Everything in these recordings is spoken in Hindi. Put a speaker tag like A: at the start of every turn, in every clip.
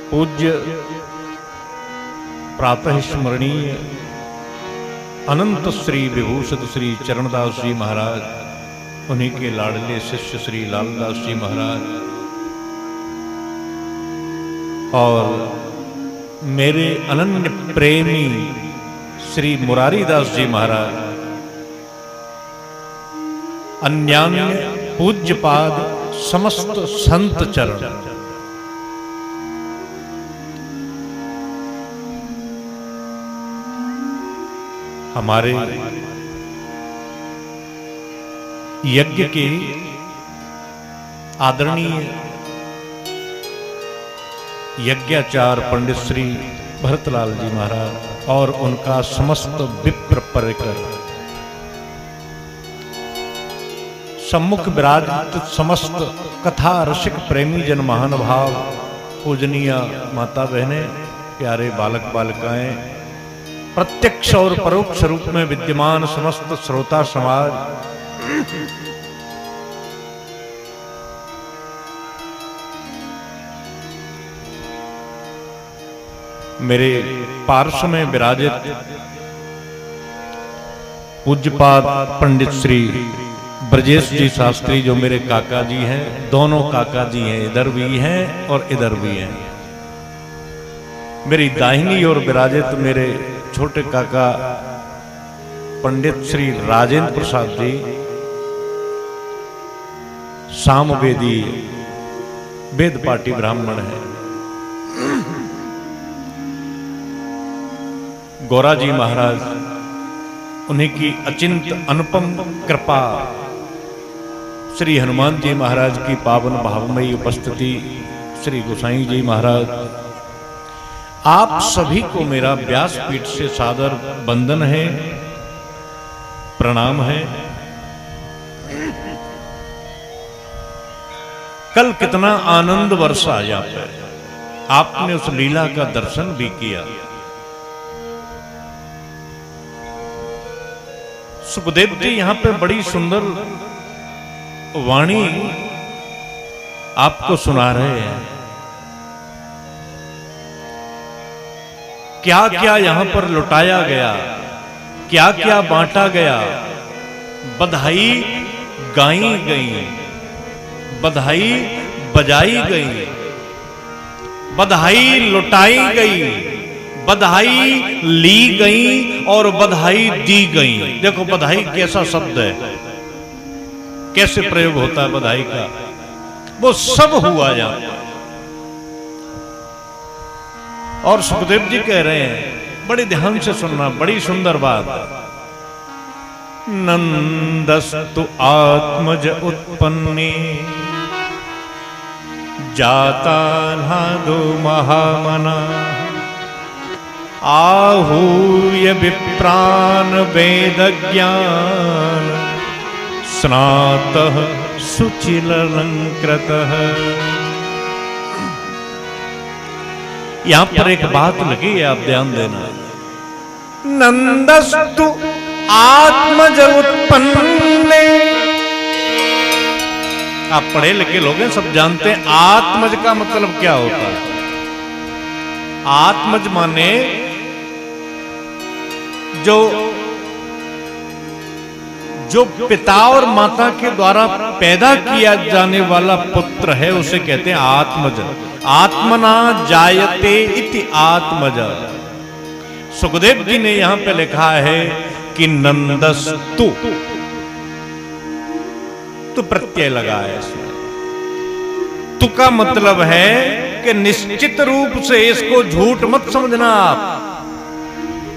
A: पूज्य प्रातः स्मरणीय अनंत श्री विभूषित श्री चरणदास जी महाराज, उन्हीं के लाडले शिष्य श्री लालदास जी महाराज और मेरे अनन्य प्रेमी श्री मुरारीदास जी महाराज, अन्यान्य पूज्यपाद समस्त संत चरण, हमारे यज्ञ के आदरणीय यज्ञाचार्य पंडित श्री भरतलाल जी महाराज और उनका समस्त विप्र परिकर, सम्मुख विराजित समस्त कथा रसिक प्रेमी जन महानुभाव, पूजनीय माता बहनें, प्यारे बालक बालिकाएं, प्रत्यक्ष और परोक्ष रूप में विद्यमान समस्त श्रोता समाज, मेरे पार्श्व में विराजित पूज्यपाद पंडित श्री ब्रजेश जी शास्त्री, जो मेरे काका जी हैं, दोनों काका जी हैं, इधर भी हैं और इधर भी हैं। मेरी दाहिनी ओर विराजित मेरे छोटे काका पंडित श्री राजेंद्र प्रसाद जी, सामवेदी वेद पाटी ब्राह्मण है। गौरा जी महाराज, उन्हीं की अचिंत अनुपम कृपा, श्री हनुमान जी महाराज की पावन भावमयी उपस्थिति, श्री गोसाई जी महाराज, आप सभी को मेरा व्यासपीठ से सादर वंदन है, प्रणाम है। कल कितना आनंद वर्षा यहाँ पे, आपने उस लीला का दर्शन भी किया। सुखदेव जी यहाँ पे बड़ी सुंदर वाणी आपको सुना रहे हैं। क्या क्या यहां पर लुटाया गया, क्या क्या बांटा गया, बधाई गाई गई, बधाई बजाई गई, बधाई लुटाई गई, बधाई ली गई और बधाई दी गई। देखो बधाई कैसा शब्द है, कैसे प्रयोग होता है बधाई का, वो सब हुआ यहां। और सुखदेव जी कह रहे हैं, बड़े ध्यान से सुनना, बड़ी सुंदर बात। नंदस्तु आत्मज उत्पन्ने जाता नादो महामना, आहूय विप्रान वेद ज्ञान, स्नातः सुचिलंकृतः। यहां पर एक बात लगी है, आप ध्यान देना। नंदस्तु आत्मज उत्पन्ने, आप पढ़े लिखे लोग हैं, सब जानते हैं आत्मज का मतलब क्या होता है। आत्मज माने जो पिता और माता के द्वारा पैदा किया जाने वाला पुत्र है, उसे कहते हैं आत्मज। आत्मना जायते इति आत्मज। सुखदेव जी ने यहां पे लिखा है कि नंदस्तु, तु प्रत्यय लगा है इसमें। तु का मतलब है कि निश्चित रूप से इसको झूठ मत समझना आप।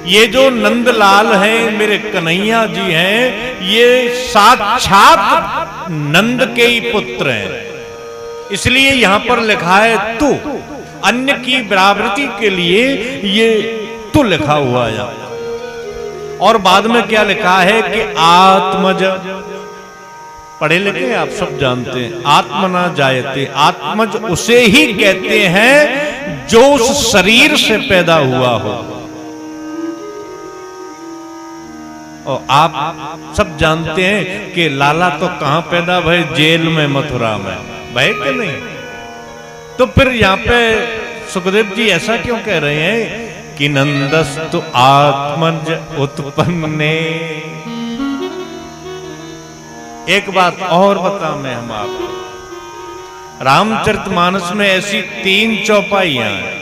A: ये जो नंदलाल हैं, मेरे कन्हैया जी हैं, ये साक्षात नंद के ही पुत्र हैं। इसलिए यहां पर लिखा है तू, अन्य की बराबरी के लिए ये तू लिखा हुआ है। और बाद में क्या लिखा है कि आत्मज, पढ़े लिखे आप सब जानते हैं, आत्मना जायते, आत्मज उसे ही कहते हैं जो उस शरीर से पैदा हुआ हो। और आप सब जानते हैं कि लाला तो कहां पैदा भय, जेल में, मथुरा में भय के नहीं। तो फिर यहां पे सुखदेव जी ऐसा क्यों कह रहे हैं कि नंदस्तु आत्मज उत्पन्ने। एक बात और बता मैं हम आपको, रामचरितमानस में ऐसी 3 चौपाइयां हैं।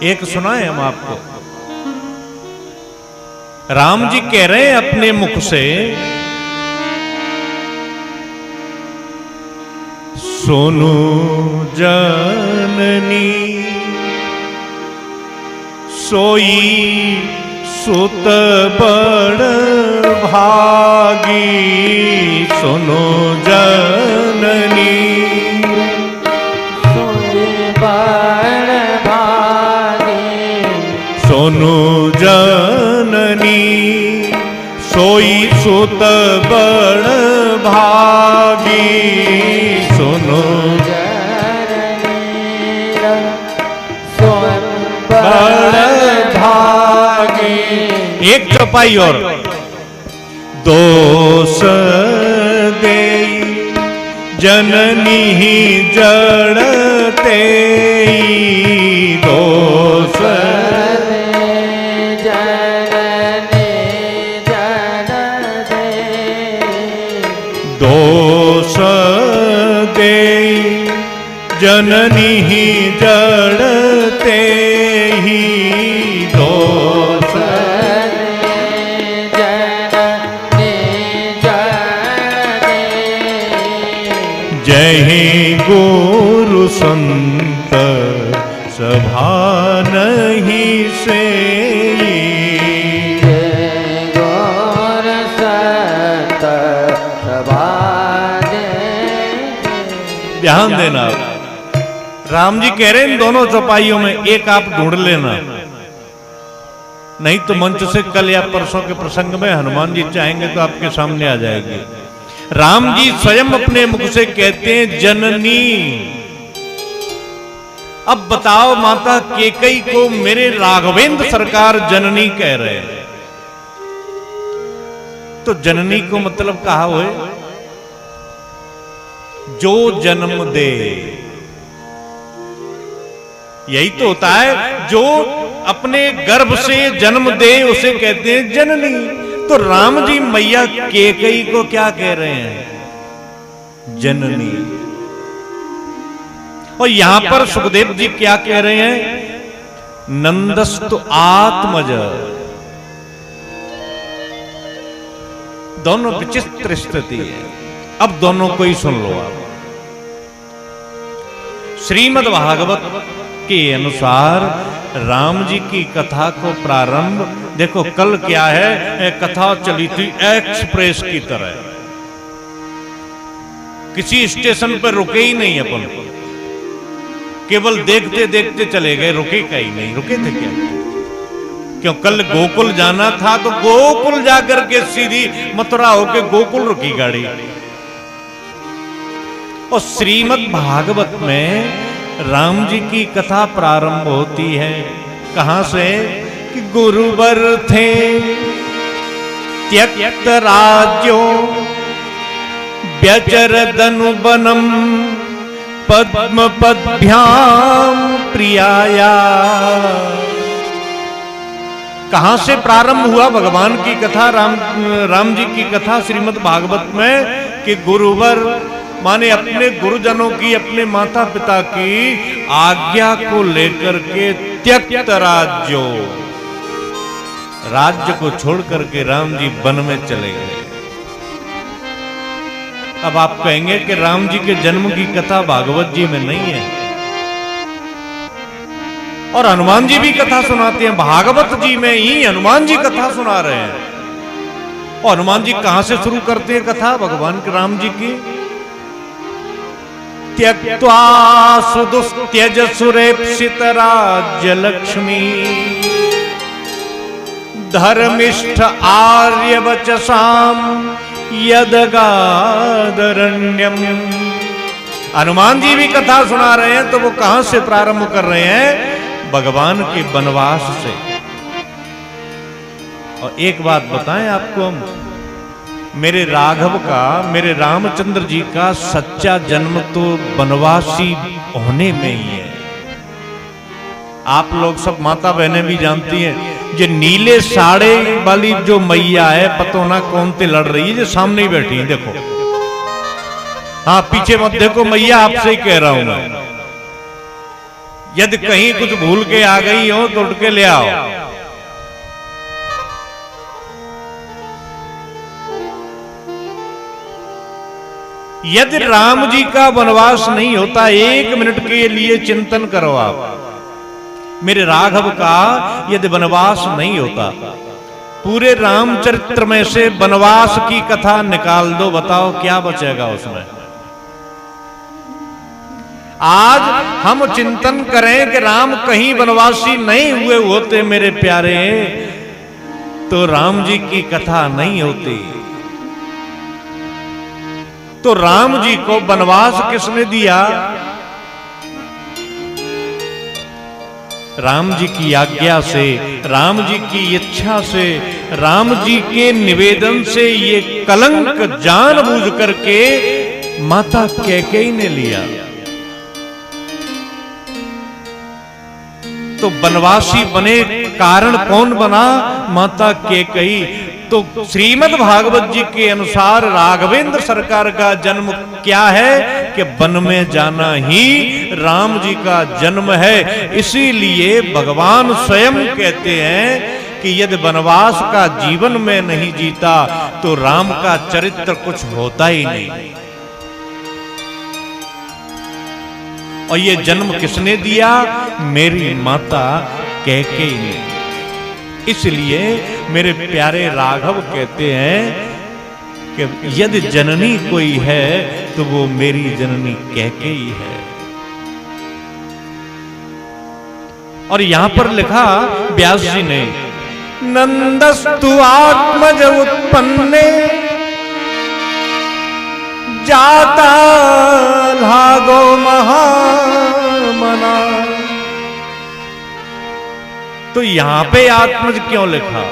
A: एक सुनाए हम आपको। राम जी कह रहे हैं अपने मुख से, सुनु जननी सोई सुत बड़ भागी। सुनो जननी
B: सोई बड़ भागी।
A: सुनु जननी सोई सुत बड़ भागी। सुनो बड़ भागी। एक चौपाई और। दोष दे जननी जड़ते। दोष दोष दे जननी जड़ते ही। दोष जय गुरु संत सभा नहीं से। ध्यान देना, राम जी कह रहे हैं इन दोनों चौपाइयों में एक आप ढूंढ लेना, नहीं तो मंच से कल या परसों के प्रसंग में हनुमान जी चाहेंगे तो आपके सामने आ जाएगी। राम जी स्वयं अपने मुख से कहते हैं जननी। अब बताओ माता केकई को मेरे राघवेंद्र सरकार जननी कह रहे हैं, तो जननी को मतलब कहा हुए जो जन्म दे। यही तो होता है, जो अपने गर्भ से जन्म दे उसे कहते हैं जननी। तो राम जी मैया केकई को क्या कह रहे हैं? जननी। और यहां पर सुखदेव जी क्या कह रहे हैं? नंदस्तु आत्मज। दोनों विचित्र स्थिति है। अब दोनों को ही सुन लो आप। श्रीमद् भागवत के अनुसार राम जी की कथा को प्रारंभ देखो, कल क्या है, कथा चली थी एक्सप्रेस की तरह, किसी स्टेशन पर रुके ही नहीं अपन, केवल देखते देखते चले गए, रुके कहीं नहीं। रुके थे क्या? क्यों? कल गोकुल जाना था तो गोकुल जाकर के सीधी मथुरा होके गोकुल रुकी गाड़ी। और श्रीमद् भागवत में राम जी की कथा प्रारंभ होती है कहां से? कि गुरुवर थे त्यक्त राज्यो व्यचरदनु बनम पद्म पद्भ्याम प्रियाया। कहां से प्रारंभ हुआ भगवान की कथा, राम जी की कथा श्रीमद् भागवत में? कि गुरुवर माने अपने गुरुजनों की, अपने माता पिता की आज्ञा को लेकर के त्यक्त राज्यो, राज्य को छोड़ करके राम जी वन में चले गए। अब आप कहेंगे कि राम जी के जन्म की कथा भागवत जी में नहीं है, और हनुमान जी भी कथा सुनाते हैं, भागवत जी में ही हनुमान जी कथा सुना रहे हैं। और हनुमान जी कहां से शुरू करते हैं कथा भगवान के राम जी की? त्यक्त्वा सुदुस्त्यज सुरेप्सित राज्य लक्ष्मी धर्मिष्ठ आर्य वचसाम यदगादरण्यम। हनुमान जी भी कथा सुना रहे हैं, तो वो कहां से प्रारंभ कर रहे हैं? भगवान के वनवास से। और एक बात बताएं आपको हम, मेरे राघव का, मेरे रामचंद्र जी का सच्चा जन्म तो वनवासी होने में ही है। आप लोग सब माता बहनें भी जानती हैं, जो नीले साड़े वाली जो मैया है, पतो ना कौन से लड़ रही है, जो सामने ही बैठी है, देखो। हाँ, पीछे मत देखो मैया, आपसे ही कह रहा हूं मैं। यदि कहीं कुछ भूल के आ गई हो तो उठ के ले आओ। यदि राम जी का वनवास नहीं होता, 1 मिनट के लिए चिंतन करो आप, मेरे राघव का यदि वनवास नहीं होता, पूरे रामचरित्र में से वनवास की कथा निकाल दो, बताओ क्या बचेगा उसमें। आज हम चिंतन करें कि राम कहीं वनवासी नहीं हुए होते मेरे प्यारे, तो राम जी की कथा नहीं होती। तो राम जी को वनवास किसने दिया? राम जी की आज्ञा से, राम जी की इच्छा से, राम जी के निवेदन से ये कलंक जानबूझ करके माता कैकेयी ने लिया। तो वनवासी बने कारण कौन बना? माता कैकेयी। तो श्रीमद् भागवत जी के अनुसार राघवेंद्र सरकार का जन्म क्या है कि वन में जाना ही राम जी का जन्म है। इसीलिए भगवान स्वयं कहते हैं कि यदि वनवास का जीवन में नहीं जीता तो राम का चरित्र कुछ होता ही नहीं। और ये जन्म किसने दिया? मेरी माता कैकेयी ने। इसलिए मेरे प्यारे राघव कहते हैं कि यदि जननी कोई है तो वो मेरी जननी कैकेयी है। और यहां पर लिखा व्यास जी ने, नंदस्तु आत्मज उत्पन्ने जाता भागो महामना। तो यहां पे आत्मज क्यों लिखा?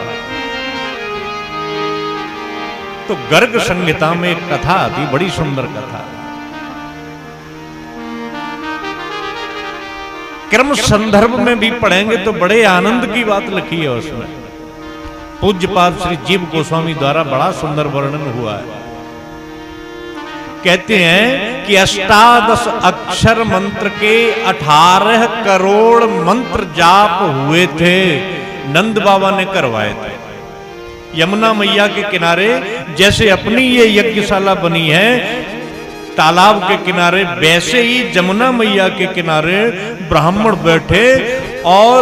A: तो गर्ग संहिता में एक कथा आती, बड़ी सुंदर कथा। क्रम संदर्भ में भी पढ़ेंगे तो बड़े आनंद की बात लिखी है उसमें। पूज्यपाद श्री जीव गोस्वामी द्वारा बड़ा सुंदर वर्णन हुआ है। कहते हैं कि 18 अक्षर मंत्र के 18 करोड़ मंत्र जाप हुए थे, नंद बाबा ने करवाए थे। यमुना मैया के किनारे जैसे अपनी ये यज्ञशाला बनी है तालाब के किनारे, वैसे ही जमुना मैया के किनारे ब्राह्मण बैठे और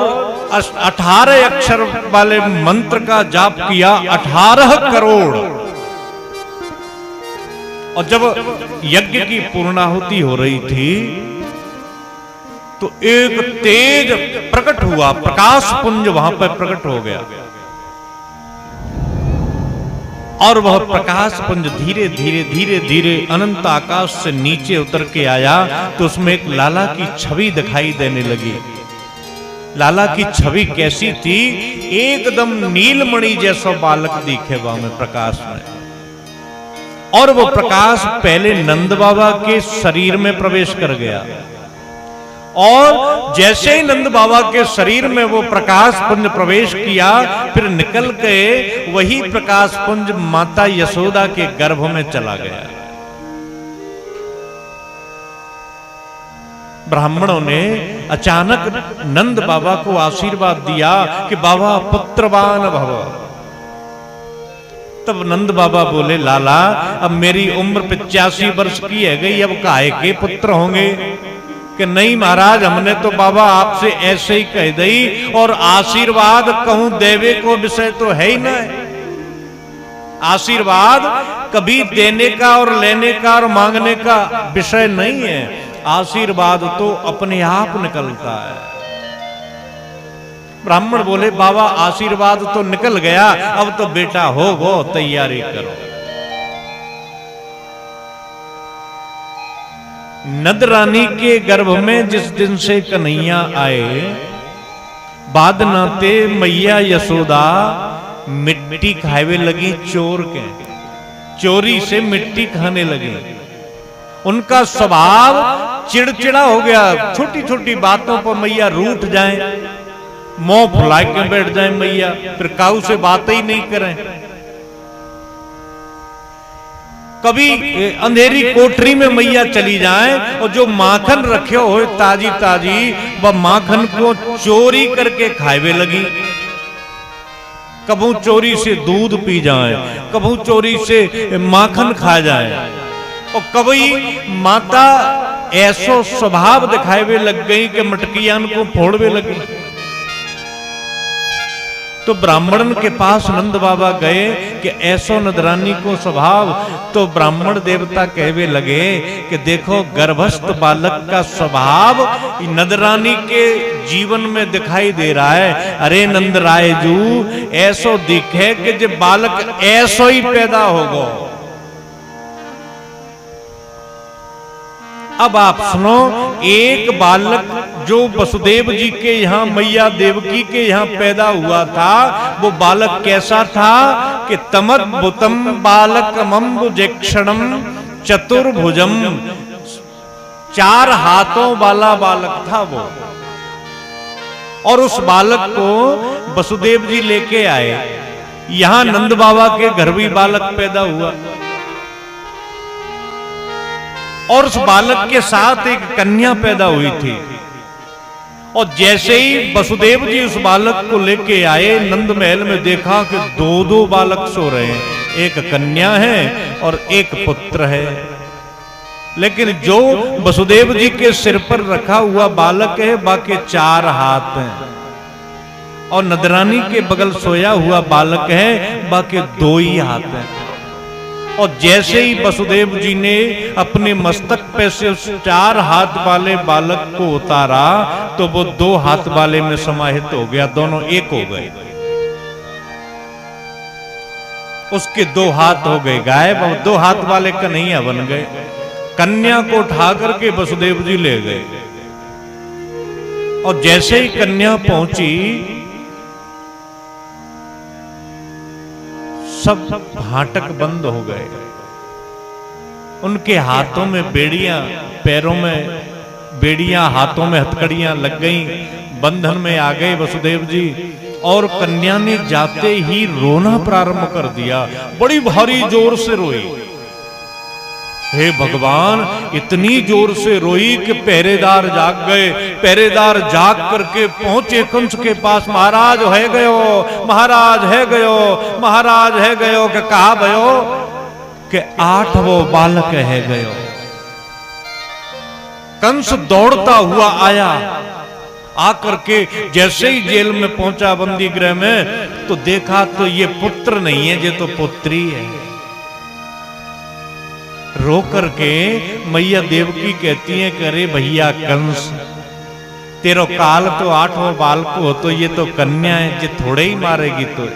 A: 18 अक्षर वाले मंत्र का जाप किया, 18 करोड़। और जब यज्ञ की पूर्णाहुति हो रही थी तो एक तेज प्रकट हुआ, प्रकाश पुंज वहां पर प्रकट हो गया। और वह प्रकाश पुंज धीरे धीरे धीरे धीरे अनंत आकाश से नीचे उतर के आया तो उसमें एक लाला की छवि दिखाई देने लगी। लाला की छवि कैसी थी? एकदम नीलमणि जैसा बालक दिखे वहां में प्रकाश में। और वो प्रकाश पहले नंद बाबा के शरीर में प्रवेश कर गया और जैसे ही नंद बाबा के शरीर में वो प्रकाश पुंज प्रवेश किया, फिर निकल के वही प्रकाश पुंज माता यशोदा के गर्भ में चला गया। ब्राह्मणों ने अचानक नंद बाबा को आशीर्वाद दिया कि बाबा पुत्रवान भव। तब नंद बाबा बोले, लाला अब मेरी उम्र 85 वर्ष की है गई, अब काहे के पुत्र होंगे? कि नहीं महाराज, हमने तो बाबा आपसे ऐसे ही कह दी, और आशीर्वाद कहूं देवे को विषय तो है ही ना। आशीर्वाद कभी देने का और लेने का और मांगने का विषय नहीं है। आशीर्वाद तो अपने आप निकलता है। ब्राह्मण बोले, बाबा आशीर्वाद तो निकल गया, अब तो बेटा हो गो, तैयारी करो। नद रानी के गर्भ में जिस दिन से कन्हैया आए, बाद नाते मैया यशोदा मिट्टी खावे लगी चोर के। चोरी से मिट्टी खाने लगे। उनका स्वभाव चिड़चिड़ा हो गया। छोटी छोटी बातों पर मैया रूठ जाएं, मुंह फुला के बैठ जाएं मैया, फिर काऊ से बात ही नहीं करें। कभी अंधेरी कोठरी में मैया चली जाएं और जो माखन रखे हो ताजी ताजी, वह माखन को चोरी करके खावे लगी। कबू चोरी से दूध पी जाए, कबू चोरी से माखन खा जाए, और कभी माता ऐसो स्वभाव दिखावे लग गई कि मटकियान को फोड़वे लगी। तो ब्राह्मण के पास नंद बाबा गए कि ऐसो नदरानी को स्वभाव। तो ब्राह्मण देवता कहवे लगे कि देखो गर्भस्थ बालक का स्वभाव नदरानी के जीवन में दिखाई दे रहा है। अरे नंद राय जू, ऐसो दिखे कि जब बालक ऐसो ही पैदा होगा। अब आप सुनो, एक बालक जो वसुदेव जी के यहाँ मैया देवकी के यहाँ पैदा हुआ था, वो बालक कैसा था कि तमद्भुतम बालकमम्बुजेक्षणम चतुर्भुजम, 4 हाथों वाला बालक था वो। और उस बालक को वसुदेव जी लेके आए। यहाँ नंद बाबा के घर भी बालक पैदा हुआ, और उस बालक के साथ एक कन्या पैदा हुई थी। और जैसे ही वसुदेव जी उस बालक को लेके आए, नंद महल में देखा कि 2 बालक सो रहे हैं, एक कन्या है और एक पुत्र है। लेकिन जो वसुदेव जी के सिर पर रखा हुआ बालक है, बाकी 4 हाथ हैं, और नदरानी के बगल सोया हुआ बालक है, बाकी 2 ही हाथ हैं। और जैसे ही वसुदेव जी ने अपने मस्तक पे से उस 4 हाथ वाले बालक को उतारा, तो वो 2 हाथ वाले में समाहित हो गया, दोनों एक हो गए। उसके 2 हाथ हो गए गायब, और 2 हाथ वाले कन्हैया बन गए। कन्या को उठा करके वसुदेव जी ले गए, और जैसे ही कन्या पहुंची, सब फाटक बंद हो गए। उनके हाथों में बेड़ियां, पैरों में बेड़ियां, हाथों में हथकड़ियां लग गईं, बंधन में आ गए वसुदेव जी। और कन्या ने जाते ही रोना प्रारंभ कर दिया, बड़ी भारी जोर से रोई। हे भगवान, इतनी जोर से रोई कि पहरेदार जाग गए। पहरेदार जाग करके पहुंचे कंस के पास। महाराज है गयो, महाराज है गयो, महाराज है गयो। के कहा भयो कि 8वां बालक है गयो। कंस दौड़ता हुआ आया, आकर के जैसे ही जेल में पहुंचा, बंदी गृह में, तो देखा तो ये पुत्र नहीं है, ये तो पुत्री है। रो करके मैया देवकी कहती है कि अरे भैया कंस, तेरो काल तो 8वां बालक हो, तो ये तो कन्या है, ये थोड़े ही मारेगी तो।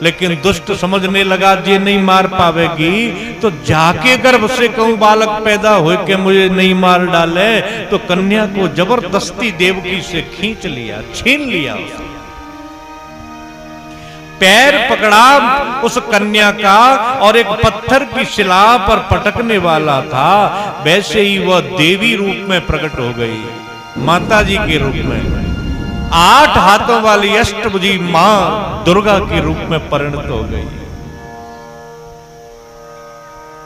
A: लेकिन दुष्ट समझने लगा ये नहीं मार पावेगी, तो जाके गर्भ से कहूं बालक पैदा हो के मुझे नहीं मार डाले, तो कन्या को जबरदस्ती देवकी से खींच लिया, छीन लिया। पैर पकड़ा उस कन्या का, और एक पत्थर की शिला पर पटकने वाला था, वैसे ही वह देवी रूप में प्रकट हो गई, माता जी के रूप में। 8 हाथों वाली अष्टभुजी मां दुर्गा के रूप में परिणत हो गई,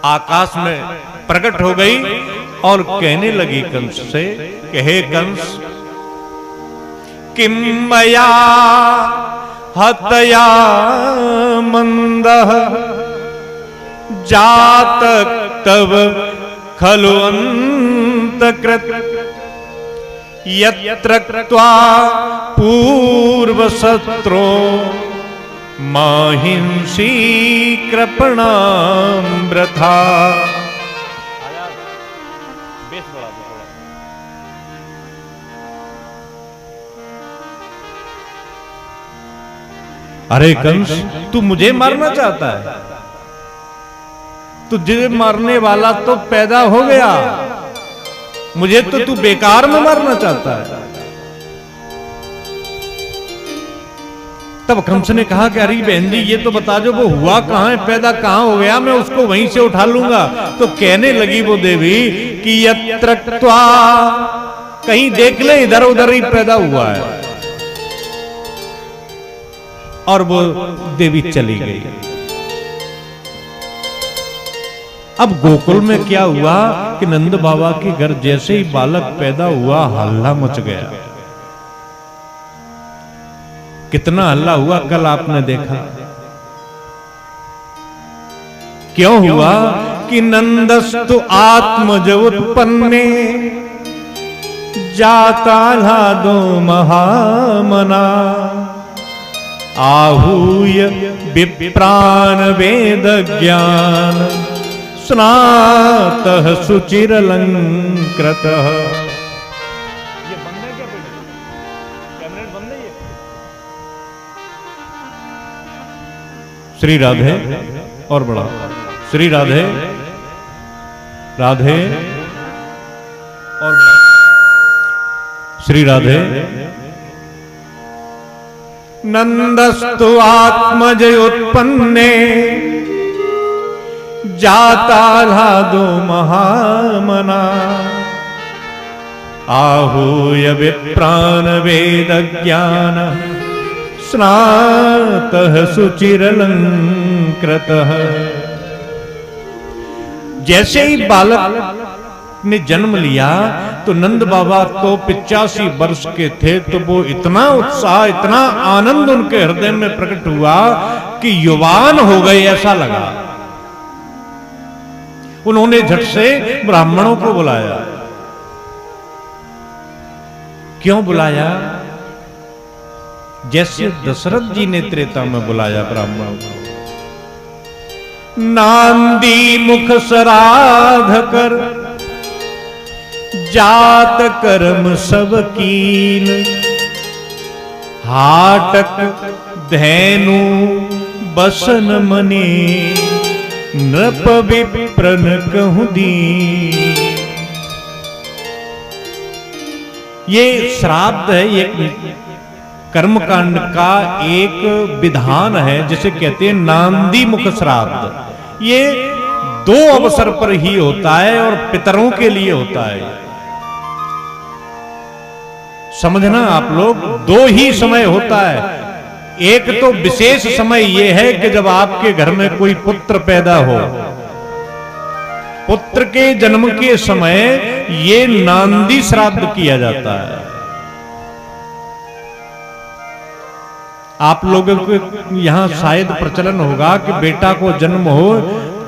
A: आकाश में प्रकट हो गई। और कहने लगी कंस से कि हे कंस, किम मया हतया मंदः जात तव खलु अंतकृत, यत्र कृत्वा पूर्व शत्रो महिंसी कृपणाम वृथा। अरे कंस, तू मुझे मारना चाहता है? तुझे मारने वाला तो पैदा हो गया, मुझे तो तू बेकार में मारना चाहता है। तब कंस ने कहा कि अरे बहन जी ये तो बता दो वो हुआ कहाँ है, पैदा कहाँ हो गया, मैं उसको वहीं से उठा लूंगा। तो कहने लगी वो देवी कि यत्र त्वा, कहीं देख ले इधर उधर ही पैदा हुआ है। और वो देवी चली गई। अब गोकुल में क्या हुआ कि नंद बाबा के घर जैसे ही बालक पैदा हुआ हल्ला मच गया। कितना हल्ला हुआ कल आपने देखा। क्यों हुआ कि नंदस्तु आत्मज उत्पन्ने जातालादो महामना आहूय विप्रान वेद ज्ञान स्नातः सुचिरलंकृतः। ये बंद है क्या? कैमरे बंद है ये? श्री राधे और बड़ा श्री राधे राधे और बड़ा श्री राधे। नंदस्तु आत्मज उत्पन्ने जातालादो महामना आहूय विप्रान वेद ज्ञान स्नातः सुचिरलंकृतः। जैसे ही बालक ने जन्म लिया तो नंद बाबा तो 85 वर्ष के थे, तो वो इतना उत्साह इतना आनंद उनके हृदय में प्रकट हुआ कि युवान हो गए ऐसा लगा। उन्होंने झट से ब्राह्मणों को बुलाया। क्यों बुलाया? जैसे दशरथ जी ने त्रेता में बुलाया ब्राह्मणों को। नांदी मुख श्राद्ध कर जात कर्म सब कीन हाटक धैनु बसन मने नृप विप्रन कहूं दीन। ये श्राद्ध है, ये कर्मकांड का एक विधान है जिसे कहते हैं नांदी मुख श्राद्ध। ये 2 अवसर पर ही होता है और पितरों के लिए होता है। समझना आप लोग, 2 ही समय होता है। एक तो विशेष समय यह है कि जब आपके घर में कोई पुत्र पैदा हो, पुत्र के जन्म के समय ये नांदी श्राद्ध किया जाता है। आप लोगों को यहां शायद प्रचलन होगा कि बेटा को जन्म हो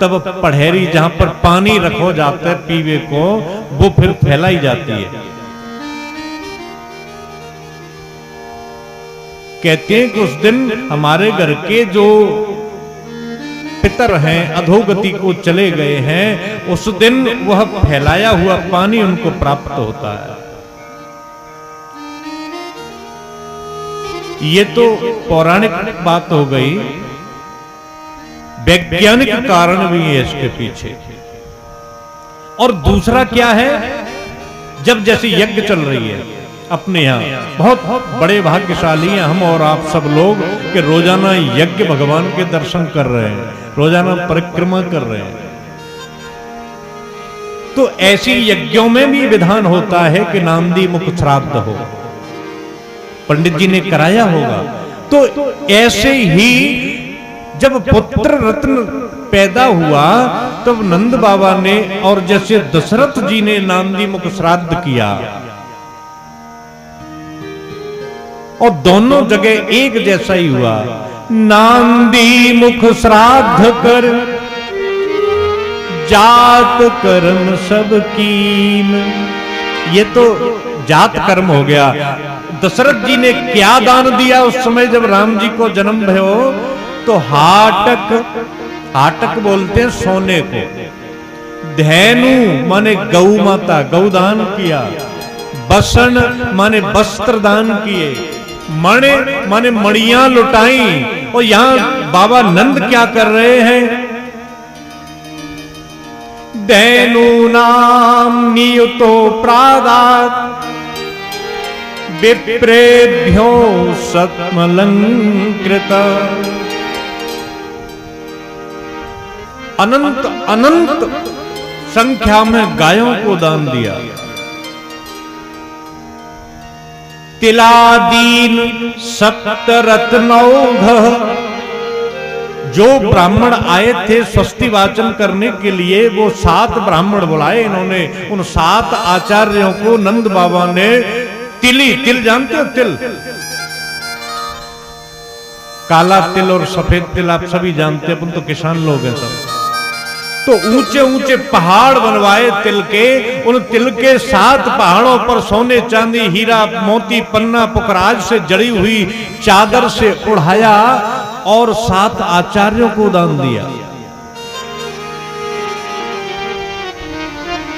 A: तब पढ़ेरी जहां पर पानी रखो जाता है पीवे को, वो फिर फैलाई जाती है। कहते हैं कि उस दिन हमारे घर के जो पितर हैं अधोगति को चले गए हैं, उस दिन वह फैलाया हुआ पानी उनको प्राप्त होता है। ये तो पौराणिक बात हो गई, वैज्ञानिक कारण भी है इसके पीछे। और दूसरा क्या है, जब जैसे यज्ञ चल रही है अपने यहाँ, बहुत बड़े भाग्यशाली हैं हम और आप सब लोग कि रोजाना यज्ञ भगवान के दर्शन कर रहे हैं, रोजाना परिक्रमा कर रहे हैं। तो ऐसी यज्ञों में भी विधान होता है कि नांदी मुख श्राद्ध हो, पंडित जी ने कराया होगा। तो ऐसे ही जब पुत्र रत्न पैदा हुआ तब नंद बाबा ने और जैसे दशरथ जी ने नांदी मुख श्राद्ध किया, और दोनों जगह एक जैसा ही हुआ। नांदी मुख श्राद्ध कर जात कर्म सब कीन। ये तो जात कर्म हो गया। दशरथ जी ने क्या दान दिया उस समय जब राम जी को जन्म भयो? तो हाटक, हाटक बोलते हैं सोने को। धैनु माने गौ माता, गौदान किया। बसन माने वस्त्र दान किए। मणे माने मणियां लुटाई। और यहां बाबा नंद क्या कर रहे हैं? धैनु नाम नियुतो प्रादात विप्रेभ्यो सत्मलंकृत। अनंत अनंत संख्या में गायों को दान दिया। तिलादीन सप्तरत्नौघ, जो ब्राह्मण आए थे स्वस्ति वाचन करने के लिए, वो 7 ब्राह्मण बुलाए इन्होंने। उन 7 आचार्यों को नंद बाबा ने तिल जानते हो? तिल, काला तिल और सफेद तिल आप सभी जानते हैं, अपन तो किसान लोग हैं सब। तो ऊंचे ऊंचे पहाड़ बनवाए तिल के। उन तिल के 7 पहाड़ों पर सोने चांदी हीरा मोती पन्ना पुखराज से जड़ी हुई चादर से उड़ाया और 7 आचार्यों को दान दिया।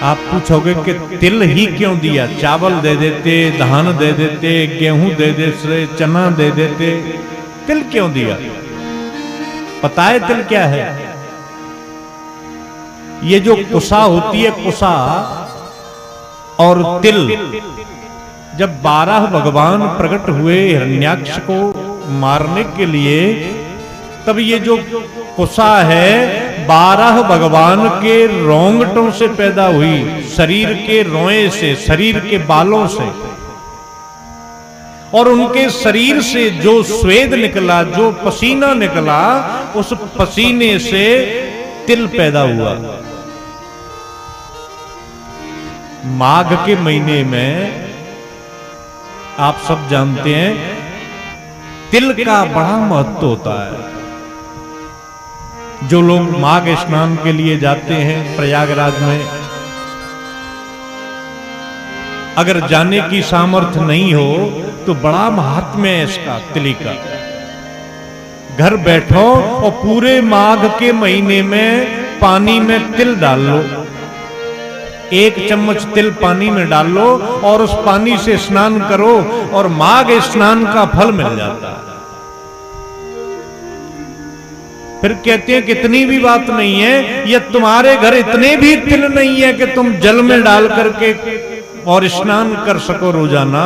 A: आप पूछोगे कि तिल ही क्यों दिया? चावल दे देते, धान दे देते, गेहूं दे देते, चना दे देते, तिल क्यों दिया? पता है तिल क्या है? ये जो कुसा होती है, कुसा और तिल, जब 12 भगवान प्रकट हुए हिरण्याक्ष को मारने के लिए, तब ये जो कुसा है 12 भगवान के रोंगटों से पैदा हुई, शरीर के रोए से, शरीर के बालों से, और उनके शरीर से जो स्वेद निकला, जो पसीना निकला, उस पसीने से तिल पैदा हुआ। माघ के महीने में आप सब जानते हैं तिल का बड़ा महत्व होता है। जो लोग माघ स्नान के लिए जाते हैं प्रयागराज में, अगर जाने की सामर्थ्य नहीं हो तो बड़ा महात्म्य है इसका, तिल का। घर बैठो और पूरे माघ के महीने में पानी में तिल डाल लो, 1 चम्मच तिल पानी में डाल लो और उस पानी से स्नान करो और माघ स्नान का फल मिल जाता है। फिर कहते हैं कितनी भी बात नहीं है, ये तुम्हारे घर इतने भी तिल नहीं है कि तुम जल में डाल करके और स्नान कर सको रोजाना।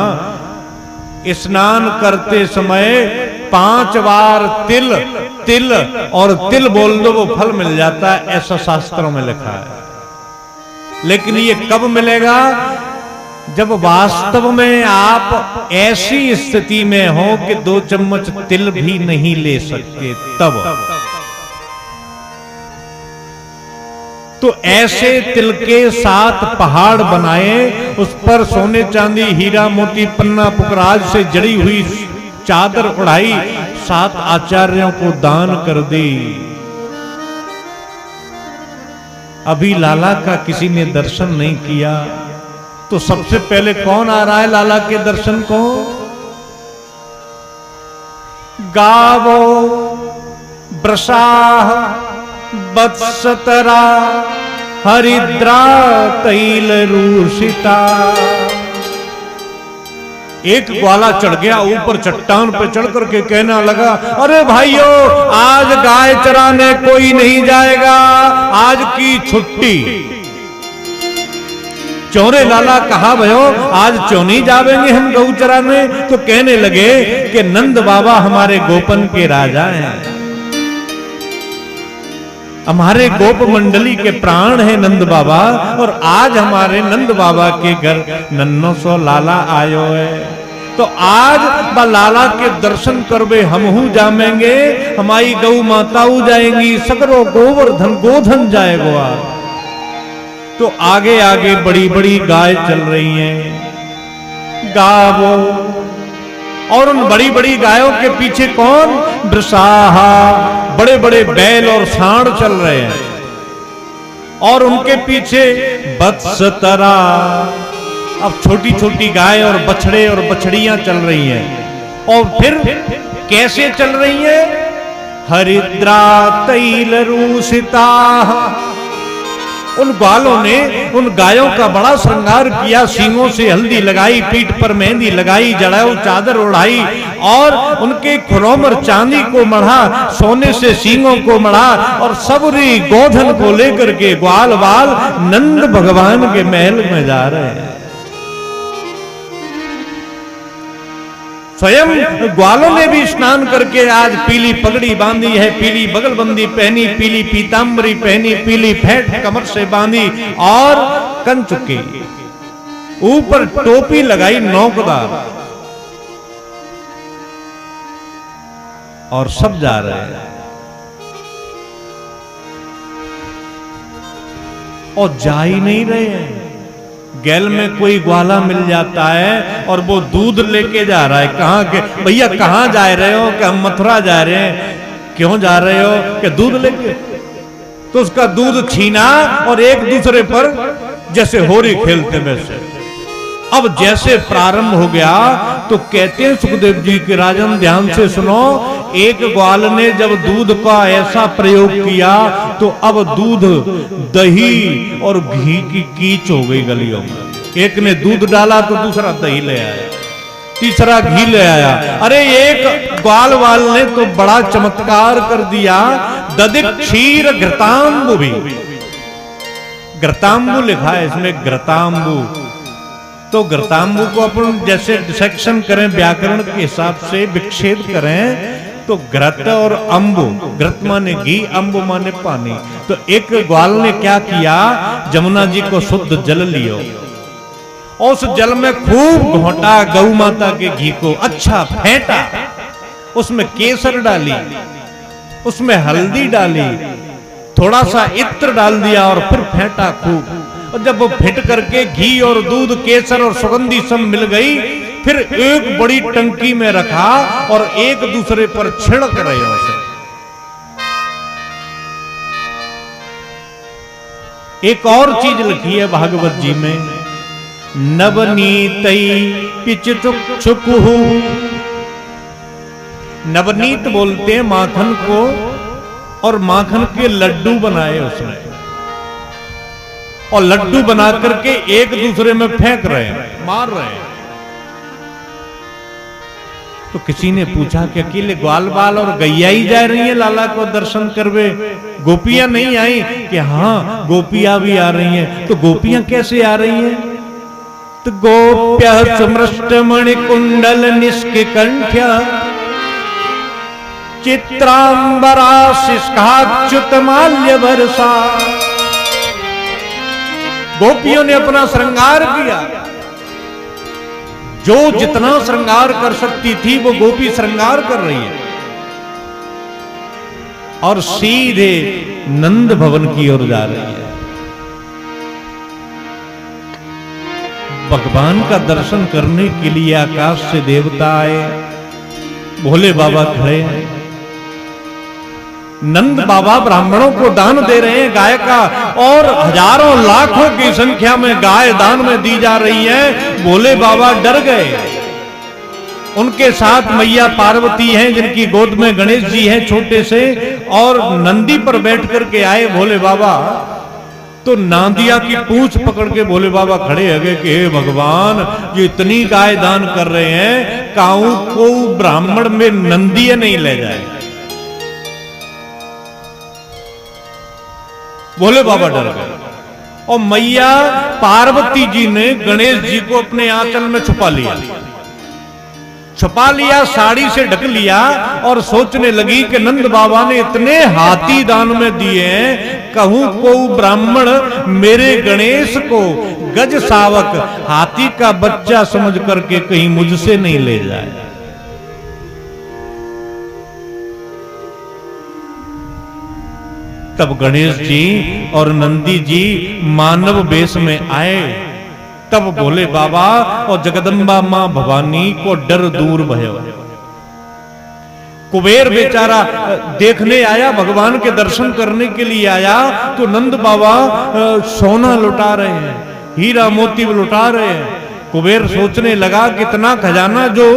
A: स्नान करते समय 5 बार तिल तिल और तिल बोल दो, वो फल मिल जाता है, ऐसा शास्त्रों में लिखा है। लेकिन ये कब मिलेगा? जब वास्तव में आप ऐसी स्थिति में हो कि 2 चम्मच तिल भी नहीं ले सकते, तब। तो ऐसे तिल के 7 पहाड़ बनाए, उस पर सोने चांदी हीरा मोती पन्ना पुखराज से जड़ी हुई चादर उड़ाई, 7 आचार्यों को दान कर दी। अभी लाला का किसी ने दर्शन नहीं किया, तो सबसे पहले कौन आ रहा है लाला के दर्शन को? गावो वृषाः वत्सतरा हरिद्रा तैल रूषिता। एक ग्वाला चढ़ गया ऊपर चट्टान पे चढ़ करके कहना लगा, अरे भाइयों, आज गाय चराने कोई नहीं जाएगा, आज की छुट्टी। चौरे लाला कहा भयो, आज क्यों नहीं जावेंगे हम गऊ चराने? तो कहने लगे कि नंद बाबा हमारे गोपन के राजा हैं, हमारे गोप मंडली के प्राण है नंद बाबा, और आज हमारे नंद बाबा के घर नन्नो सो लाला आयो है, तो आज बा लाला के दर्शन करवे हमहू जामेंगे, हमारी गौ माताऊ जाएंगी, सगरो गोवर्धन गोधन जाएगा। तो आगे आगे बड़ी बड़ी गाय चल रही हैं, गावो, और उन बड़ी बड़ी गायों के पीछे कौन? वृषाहा, बड़े बड़े बैल और सांड चल रहे हैं, और उनके पीछे वत्सतरा, अब छोटी छोटी गाय और बछड़े और बछड़ियां चल रही हैं। और फिर कैसे चल रही हैं? हरिद्रा तैल रूषिता। उन ग्वालों ने उन गायों का बड़ा श्रृंगार किया, सींगों से हल्दी लगाई, पीठ पर मेहंदी लगाई, जड़ाऊ चादर उड़ाई, और उनके खुरोमर चांदी को मढ़ा, सोने से सींगों को मढ़ा, और सबरी गोधन को लेकर के ग्वाल बाल नंद भगवान के महल में जा रहे हैं। स्वयं ग्वालों ने भी स्नान करके आज पीली पगड़ी बांधी है, पीली बगलबंदी पहनी, पीली पीतांबरी पहनी, पीली फेंट कमर से बांधी और कंच की ऊपर टोपी लगाई नौकदार, और सब जा रहे हैं। और जा ही नहीं रहे हैं। गैल में कोई ग्वाला मिल जाता है और वो दूध लेके जा रहा है। कहाँ के भैया, कहाँ जा रहे हो? कि हम मथुरा जा रहे हैं। क्यों जा रहे हो? कि दूध लेके। तो उसका दूध छीना और एक दूसरे पर जैसे होरी खेलते वैसे। अब जैसे प्रारंभ हो गया तो कहते हैं सुखदेव जी के राजन ध्यान से सुनो, एक ग्वाल ने जब दूध का ऐसा प्रयोग किया तो अब दूध दही और घी की कीच हो गई गलियों में। एक ने दूध डाला तो दूसरा दही ले आया, तीसरा घी ले आया। अरे एक ग्वाल वाल ने तो बड़ा चमत्कार कर दिया, दधिक क्षीर घृतांबु भी, घृतांबु लिखा है इसमें, घृतांबु। तो घृतांबु को अपन जैसे डिसेक्शन करें व्याकरण के हिसाब से विच्छेद करें तो घृत और अंबु, घृत माने घी, अंबु माने पानी। तो एक ग्वाल ने क्या किया, जमुना जी को शुद्ध जल लियो, उस जल में खूब घोंटा गौ माता के घी को, अच्छा फेंटा, उसमें केसर डाली, उसमें हल्दी डाली, थोड़ा सा इत्र डाल दिया और फिर फेंटा खूब। और जब वो फेंट करके घी और दूध, केसर और सुगंधी सब मिल गई, फिर एक बड़ी टंकी में रखा और एक दूसरे पर छिड़क रहे उसे। एक और चीज लिखी है भागवत जी में, नवनीतई पिचुकुहु। नवनीत बोलते हैं माखन को, और माखन के लड्डू बनाए उसने, और लड्डू बना करके एक दूसरे में फेंक रहे हैं, मार रहे हैं। तो किसी ने पूछा कि अकेले ग्वाल बाल और गैया ही जा रही है लाला को दर्शन करवे, गोपियां नहीं आई? कि हाँ गोपियां भी आ रही हैं। तो गोपियां कैसे आ रही हैं? तो गोप्य समृष्ट मणि कुंडल निष्कंठ्य चित्रांबरा शिष्काच्युत माल्य वर्षा। गोपियों ने अपना श्रृंगार किया, जो जितना श्रृंगार कर सकती थी वो गोपी श्रृंगार कर रही है, और सीधे नंद भवन की ओर जा रही है। भगवान का दर्शन करने के लिए आकाश से देवता आए, भोले बाबा खड़े हैं, नंद बाबा ब्राह्मणों को दान दे रहे हैं गाय का, और हजारों लाखों की संख्या में गाय दान में दी जा रही है। भोले बाबा डर गए। उनके साथ मैया पार्वती हैं, जिनकी गोद में गणेश जी हैं छोटे से, और नंदी पर बैठ करके आए भोले बाबा। तो नांदिया की पूंछ पकड़ के भोले बाबा खड़े हो गए कि हे भगवान, जो इतनी गाय दान कर रहे हैं, काऊ को ब्राह्मण में नंदिया नहीं ले जाए। भोले बाबा डर गए, और मैया पार्वती जी ने गणेश जी को अपने आंचल में छुपा लिया, साड़ी से ढक लिया, और सोचने लगी कि नंद बाबा ने इतने हाथी दान में दिए हैं, कहूं को ब्राह्मण मेरे गणेश को गज सावक, हाथी का बच्चा समझ करके कहीं मुझसे नहीं ले जाए। तब गणेश जी और नंदी जी मानव वेश में आए। तब भोले बाबा और जगदम्बा मां भवानी को डर दूर भयो। कुबेर बेचारा देखने आया, भगवान के दर्शन करने के लिए आया, तो नंद बाबा सोना लुटा रहे हैं, हीरा मोती लुटा रहे हैं। कुबेर सोचने लगा कितना खजाना जो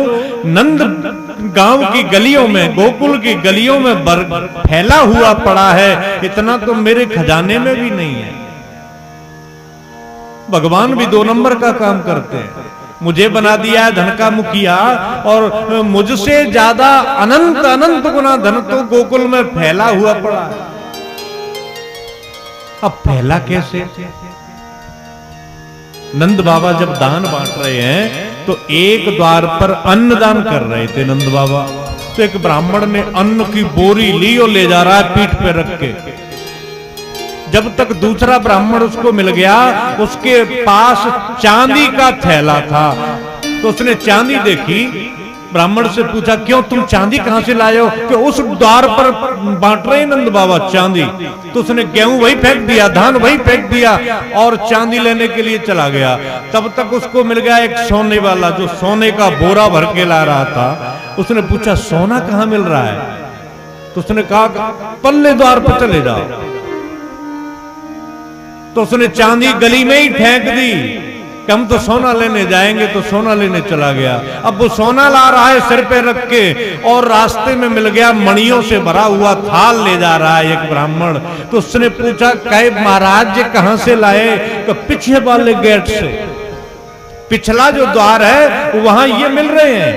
A: नंद गांव की गलियों में, गोकुल की गलियों में फैला हुआ पड़ा है, इतना तो मेरे खजाने में भी नहीं है। भगवान भी 2 नंबर का काम करते हैं। मुझे बना दिया है धन का मुखिया, और मुझसे ज्यादा अनंत अनंत गुना धन तो गोकुल में फैला हुआ पड़ा है। अब फैला कैसे? नंद बाबा जब दान बांट रहे हैं तो एक द्वार पर अन्न दान कर रहे थे नंद बाबा। तो एक ब्राह्मण ने अन्न की बोरी ली और ले जा रहा है पीठ पे रख के। जब तक दूसरा ब्राह्मण उसको मिल गया, उसके पास चांदी का थैला था, तो उसने चांदी देखी, ब्राह्मण से पूछा क्यों तुम चांदी कहां से लाए हो? कि उस द्वार पर बांट रहे नंद बाबा चांदी। तो उसने गेहूं वही फेंक दिया, धान वही फेंक दिया और चांदी लेने के लिए चला गया। तब तक उसको मिल गया एक सोने वाला जो सोने का बोरा भर के ला रहा था। उसने पूछा सोना कहां मिल रहा है? तो उसने कहा पल्ले द्वार पर चले जाओ। तो उसने चांदी गली में ही फेंक दी कि हम तो सोना लेने जाएंगे, तो सोना लेने चला गया। अब वो सोना ला रहा है सिर पे रख के और रास्ते में मिल गया मणियों से भरा हुआ थाल ले जा रहा है एक ब्राह्मण। तो उसने पूछा कहे महाराज ये कहां से लाए? तो पीछे वाले गेट से, पिछला जो द्वार है वहां ये मिल रहे हैं,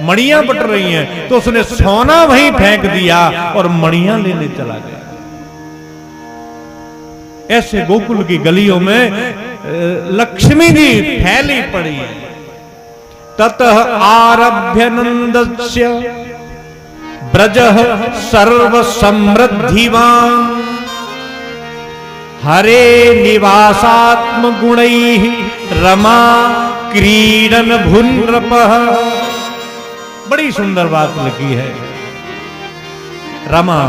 A: मणियां बट रही हैं। तो उसने सोना वहीं फेंक दिया और मणियां लेने चला गया। ऐसे गोकुल की गलियों में लक्ष्मी जी फैली पड़ी है। ततः आरभ्य नंदस्य ब्रजः सर्व समृद्धिवान हरे निवासात्म गुणैः रमा क्रीडन भुनृपः। बड़ी सुंदर बात लिखी है। रमा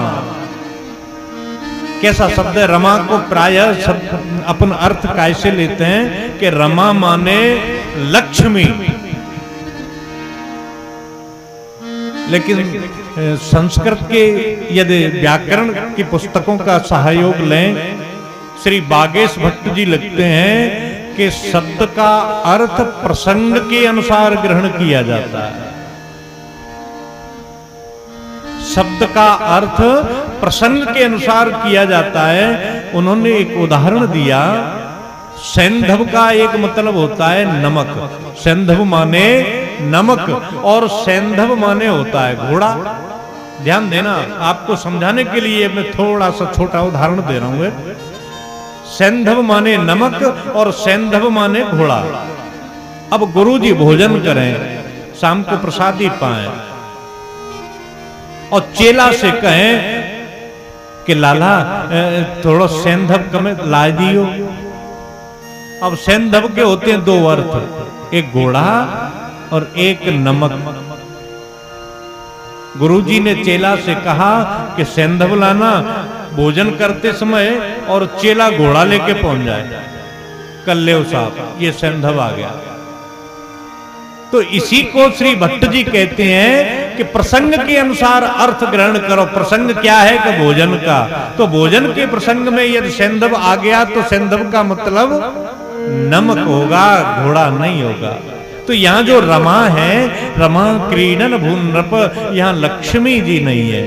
A: कैसा शब्द है? रमा को प्रायः अपन अर्थ कैसे लेते हैं कि रमा माने लक्ष्मी, लेकिन संस्कृत के यदि व्याकरण की पुस्तकों का सहयोग लें, श्री बागेश भट्ट जी लिखते हैं कि शब्द का अर्थ प्रसंग के अनुसार ग्रहण किया जाता है। शब्द का अर्थ प्रसंग के अनुसार किया जाता है। उन्होंने एक उदाहरण दिया, सैंधव का एक मतलब होता है नमक, सैंधव माने नमक और सैंधव माने होता है घोड़ा। ध्यान देना, आपको समझाने के लिए मैं थोड़ा सा छोटा उदाहरण दे रहा हूं। सैंधव माने नमक और सैंधव माने घोड़ा। अब गुरुजी भोजन करें, शाम को प्रसादी पाएं और चेला से कहें कि लाला थोड़ा सैंधव कम ला दियो। अब सैंधव के होते हैं दो अर्थ, एक घोड़ा और एक नमक। गुरुजी ने चेला से कहा कि सैंधव लाना भोजन करते समय और चेला घोड़ा लेके पहुंच जाए। कल्लेव साहब ये सैंधव आ गया। तो इसी को श्री भट्ट जी कहते हैं कि प्रसंग के अनुसार अर्थ ग्रहण करो। प्रसंग क्या है कि भोजन का, तो भोजन के प्रसंग में यदि सैंधव आ गया तो सैंधव का मतलब नमक होगा, घोड़ा नहीं होगा। तो यहां जो रमा है, रमा क्रीडन भुनृप, यहां लक्ष्मी जी नहीं है।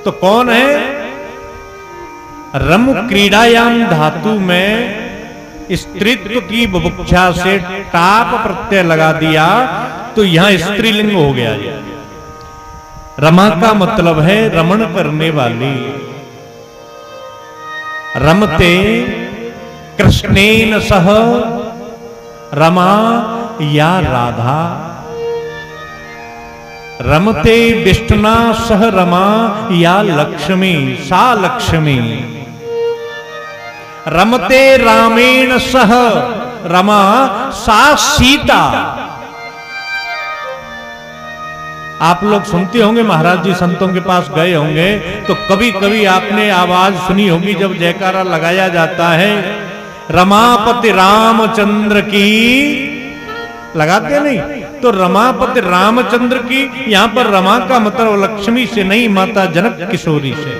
A: तो कौन है? रम क्रीडायाम धातु में स्त्रीत्व की बुभुक्षा से टाप प्रत्यय लगा दिया तो यहां स्त्रीलिंग हो गया। रमा का मतलब है रमण करने वाली। रमते कृष्णेन सह रमा या राधा, रमते विष्णुना सह रमा या लक्ष्मी, सा लक्ष्मी। रमते रामेण सह रमा, सा सीता। आप लोग सुनते होंगे, महाराज जी संतों के पास गए होंगे तो कभी कभी आपने आवाज सुनी होगी जब जयकारा लगाया जाता है, रमापति रामचंद्र की, लगाते नहीं? तो रमापति रामचंद्र की, यहां पर रमा का मतलब लक्ष्मी से नहीं, माता जनक किशोरी से।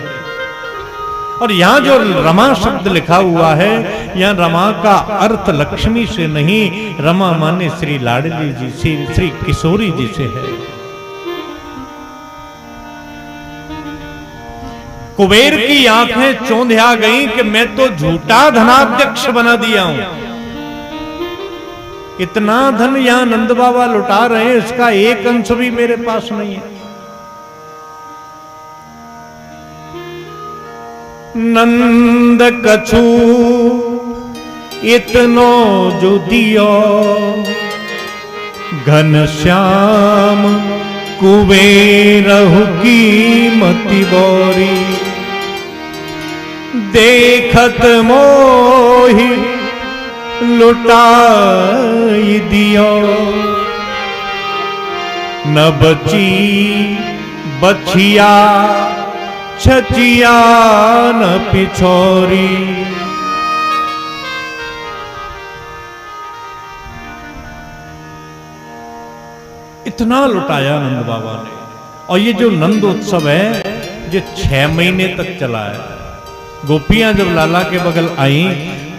A: और यहां जो रमा शब्द लिखा हुआ है, यहां रमा का अर्थ लक्ष्मी से नहीं, रमा माने श्री लाडली जी से, श्री किशोरी जी से है। कुबेर की आंखें चौंधिया गई कि मैं तो झूठा धनाध्यक्ष बना दिया हूं। इतना धन यहां नंद बाबा लुटा रहे हैं, इसका एक अंश भी मेरे पास नहीं है। नंद कछु इतनो जो दियो, घनश्याम कुबेरहु की मति बोरी। देखत मोहि लुटाई दियो, न बची बछिया छचिया न पिछोरी। इतना लुटाया नंद बाबा ने। और ये जो नंद उत्सव है ये 6 महीने तक चला है। गोपियां जब लाला के बगल आई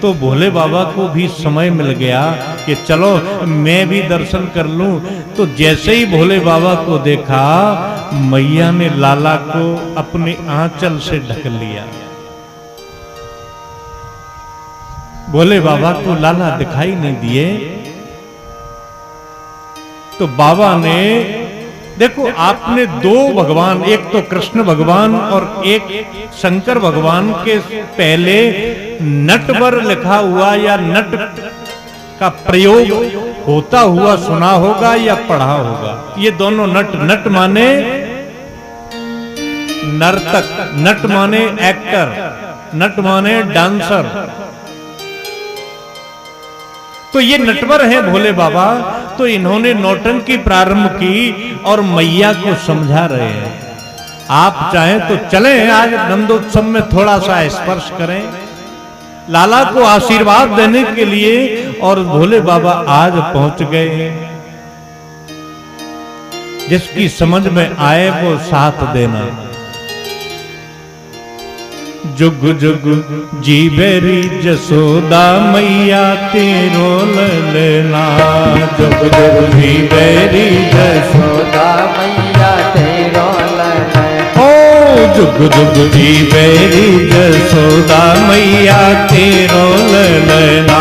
A: तो भोले बाबा को भी समय मिल गया कि चलो मैं भी दर्शन कर लूं। तो जैसे ही भोले बाबा को देखा, मैया ने लाला को अपने आंचल से ढक लिया। भोले बाबा को लाला दिखाई नहीं दिए। तो बाबा ने, देखो आपने 2 भगवान, एक तो कृष्ण भगवान और एक शंकर भगवान के पहले नटवर लिखा हुआ या नट का प्रयोग होता हुआ सुना होगा या पढ़ा होगा। ये दोनों नट, नट माने नर्तक, नट माने एक्टर, नट माने डांसर। तो ये नटवर हैं भोले बाबा। तो इन्होंने नौटंकी प्रारंभ की और मैया को समझा रहे हैं। आप चाहें तो चलें आज नंदोत्सव में थोड़ा सा स्पर्श करें, लाला को आशीर्वाद देने के लिए। और भोले बाबा आज पहुंच गए। जिसकी समझ में आए वो साथ देना। जुग जुग जीवेरी जसोदा मैया तेरो ललना। जुग जुग जीवेरी जसोदा मैया तेरो ललना। ओ जुग जुग जीवेरी जसोदा मैया तेरो ललना।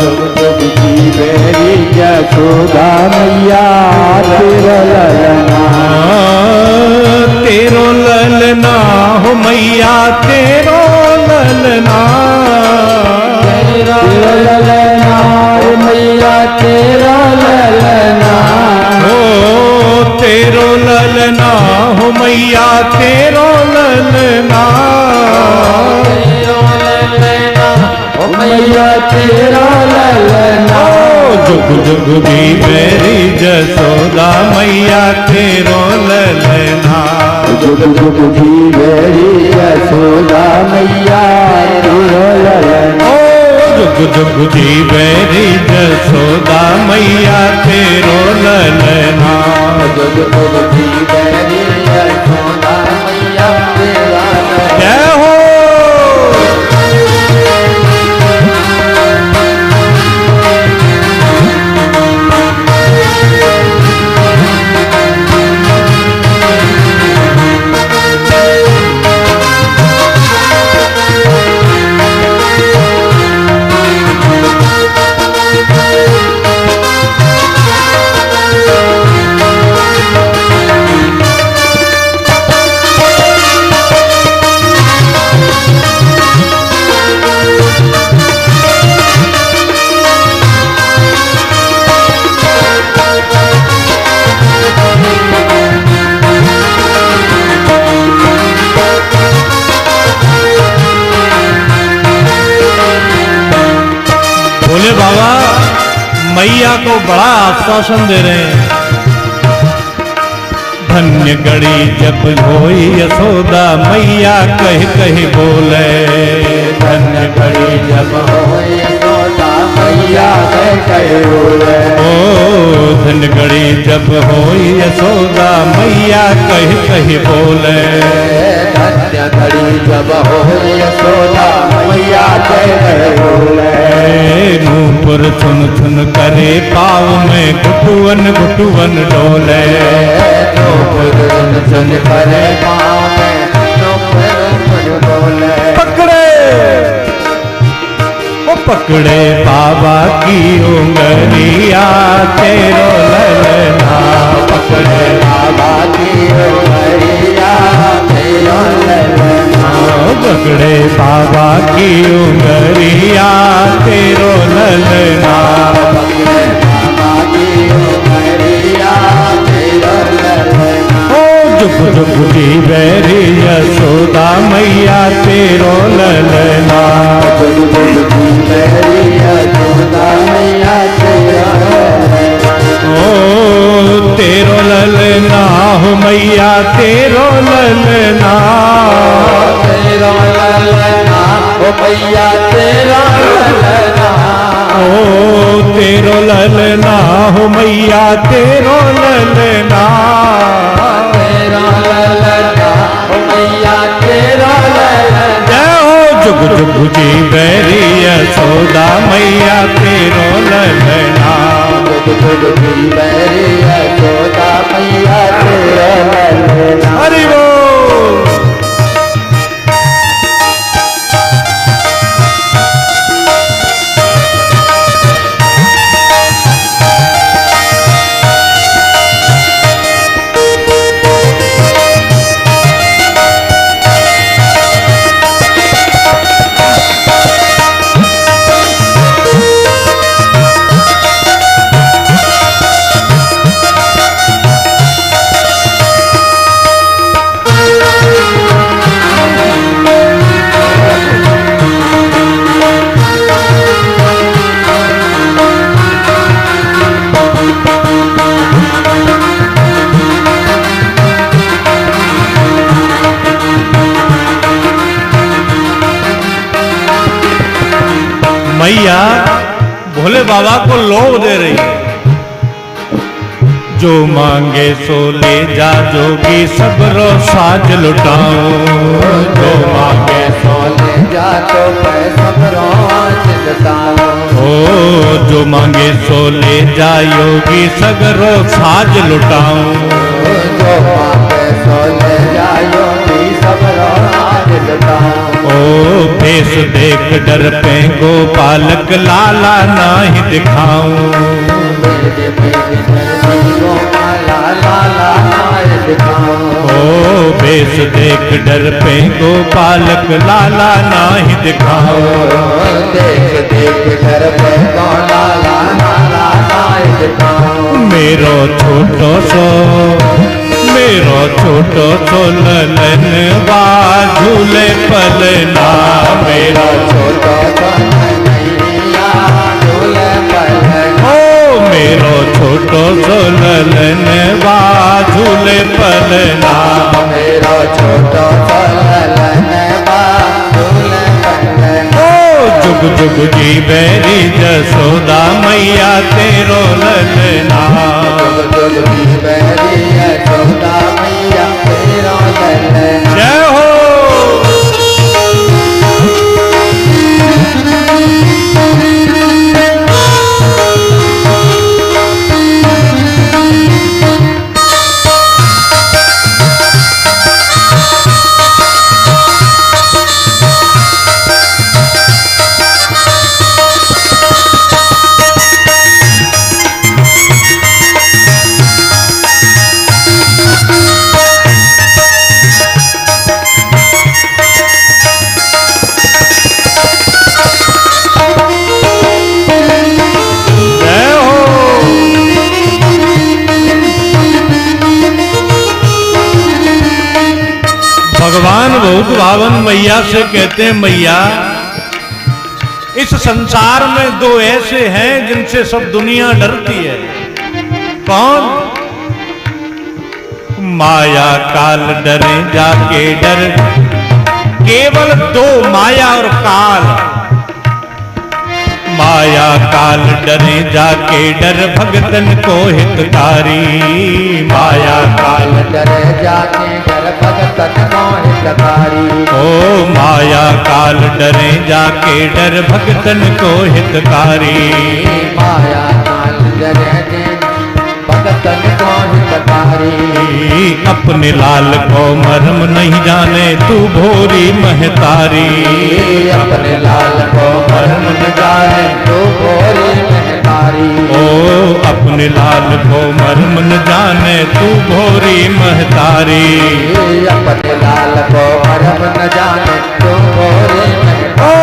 A: जुग जुग जीवेरी जसोदा मैया तेरो ललना। तेरो ललना हो मैया तेरो ललना। तेरो ललना हो मैया तेरो ललना। हो तेरो ललना हो मैया तेरो ललना। तेरो ललना हो मैया तेरो ललना। जुग जुग भी मेरी जसोदा मैया तेरो ललना। जुग जुग भी मेरी जसोदा मैया तेरो ललना। जुग जुग जी मेरी जसोदा मैया तेरो ललना। जुग जुग जी मेरी जसोदा मैया तेरो ललना। जय हो। भोले बाबा मैया को बड़ा आश्वासन दे रहे हैं। धन्य घड़ी जब होई यशोदा मैया कह कह बोले। धन्य घड़ी जब होई यशोदा मैया कह कह बोले। ओ धन्य घड़ी जब होई यशोदा मैया कह कह बोले। धन्य घड़ी जब होई यशोदा मैया कह कह बोले। नूपुर छुन छुन करे पाँव में घुटुवन घुटुवन डोले। नूपुर छुन छुन करे पाँव में घुटुवन डोले। पकड़े ओ पकड़े बाबा की उंगलिया तेरो ललना। पकड़े बाबा की उंगलिया तेरो ललना। बगड़े बाबा की उंगरिया तेरो ललना, जुग जुग जी बैरी यशोदा मैया तेरो ललना, ओ तेरो ललना हो मैया तेरो ललना,
B: तेरा ललना ओ मैया तेरा ललना,
A: ओ तेरो ललना हो मैया तेरो ललना,
B: तेरा ललना ओ मैया तेरा ललना,
A: जय हो जुग जुग जी बैरी यशोदा मैया तेरो ललना,
B: जुग जुग जी बैरी यशोदा मैया तेरा ललना।
A: हरि बोल। मैया भोले बाबा को लोभ दे रही है, जो मांगे सो ले जा जोगी सबरो साज लुटाऊं, जो मांगे
B: सो ले जा तो मैं सबरो लुटाऊं,
A: ओ जो मांगे सो ले जा योगी सगरो साज लुटाऊं,
B: जो मांगे सो ले जा योगी सबरो साज लुटाऊं,
A: ओ भेष देख डर पे गोपालक लाला नाही दिखाऊं, ओ भेष देख डर पे गोपालक लाला नाही दिखाऊं,
B: देख देख डर पे लाला नाही दिखाऊं,
A: मेरो छोटो सो ललन बा झूले पलना, मेरा
B: छोटो कन्हैया झूले पलना,
A: ओ मेरो छोटो सो ललन बा झूले पलना,
B: मेरा छोटो ललन बा झूले पलना,
A: ओ जुग जुग जी बैरी जसोदा मैया तेरो ललना,
B: जुग जुग जी बैरी यशोदा मैया तेरा ललना।
A: जय हो। भगवान बहुत भावन मैया से कहते हैं, मैया इस संसार में दो ऐसे हैं जिनसे सब दुनिया डरती है। कौन? माया काल डरे जाके डर, केवल दो, माया और काल। माया काल डरे जाके डर भगतन को हितकारी, माया काल
B: डरे जाके डर भगतन को हितकारी,
A: ओ माया काल डरे जाके डर भगतन को हितकारी,
B: माया काल डरे भगतन को हितकारी।
A: अपने लाल को मरम नहीं जाने तू भोरी महतारी,
B: अपने लाल को मरम न जाने तू भोरी महतारी।
A: ओ अपने लाल को मर्म न जाने तू भोरी महतारी।
B: अपने लाल को मर्म न जाने तू भोरी महतारी।
A: ओ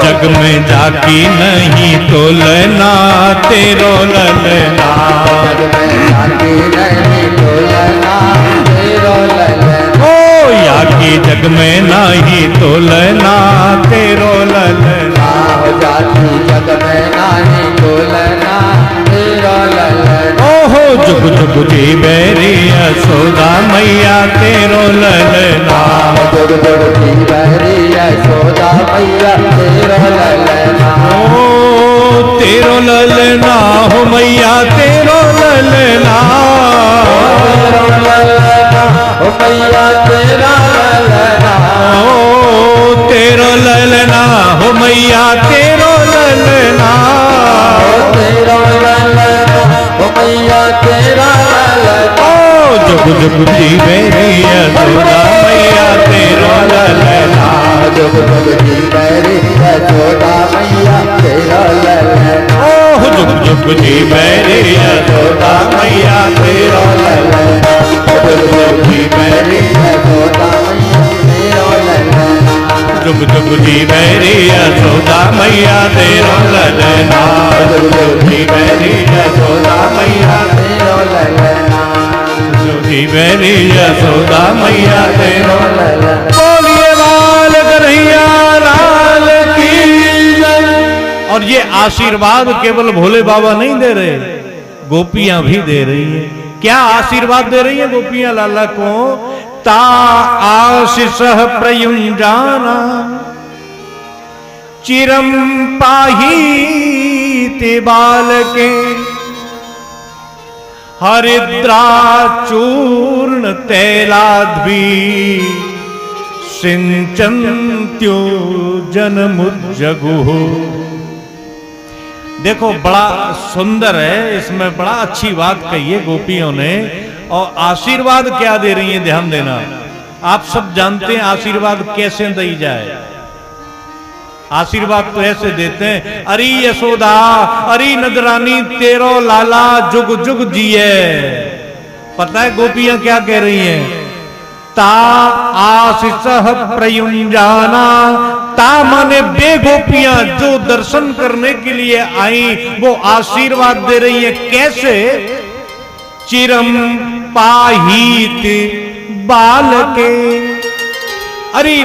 A: जग में जाकी नहीं तो लेना तेरो ललना।
B: जग में जाकी नहीं तो लेना तेरो ललना।
A: ओ याकी जग में नहीं तो लेना तेरो ललना।
B: जाकी जग में नहीं तो लेना तेरो ललना।
A: ओहो जुग जुग जी बैरी यशोदा मैया तेरो ललना।
B: जुग जुग जी बैरी यशोदा मैया तेरो ललना।
A: ओ तेरो ललना हो मैया तेरो ललना।
B: तेरो ललना हो मैया तेरा ललना।
A: ओ तेरो ललना हो मैया तेरो ललना।
B: तेरो ललना हो मैया तेरा ललना।
A: ओ जुग जुग जी बैरी यशोदा मैया तेरो ललना।
B: जुग जुग जी बैरी यशोदा मैया तेरो ललना।
A: ओह जुग जुग जी बैरी यशोदा मैया तेरो ललना।
B: जुग जुग जी बैरी यशोदा मैया तेरो ललना।
A: जुग जुग जी बैरी यशोदा मैया तेरो ललना। जुग जुग जी बैरी यशोदा मैया
B: तेरो ललना।
A: जुग जी बैरी यशोदा मैया तेरो
B: ललना।
A: बोलिए बाल कन्हैया लाल की जय। और ये आशीर्वाद केवल भोले बाबा नहीं दे रहे, गोपियां भी दे रही हैं। क्या आशीर्वाद दे रही हैं गोपियां लाला को? ता आशीष प्रयुंजाना चिरम पाही ते बालके। हरिद्रा चूर्ण तैलाद्वी सिंचन्त्यो जनमुज्जगु। देखो बड़ा सुंदर है, इसमें बड़ा अच्छी बात कही है गोपियों ने। और आशीर्वाद क्या दे रही है ध्यान देना। आप सब जानते हैं आशीर्वाद कैसे दी जाए। आशीर्वाद तो ऐसे देते हैं, अरे यशोदा अरे नदरानी तेरो लाला जुग जुग जिए। पता है गोपियां क्या कह रही हैं? ता आशीष प्रयुंजाना। ता माने बे गोपियां जो दर्शन करने के लिए आई वो आशीर्वाद दे रही है। कैसे? चिरम पाहीत बालके। अरे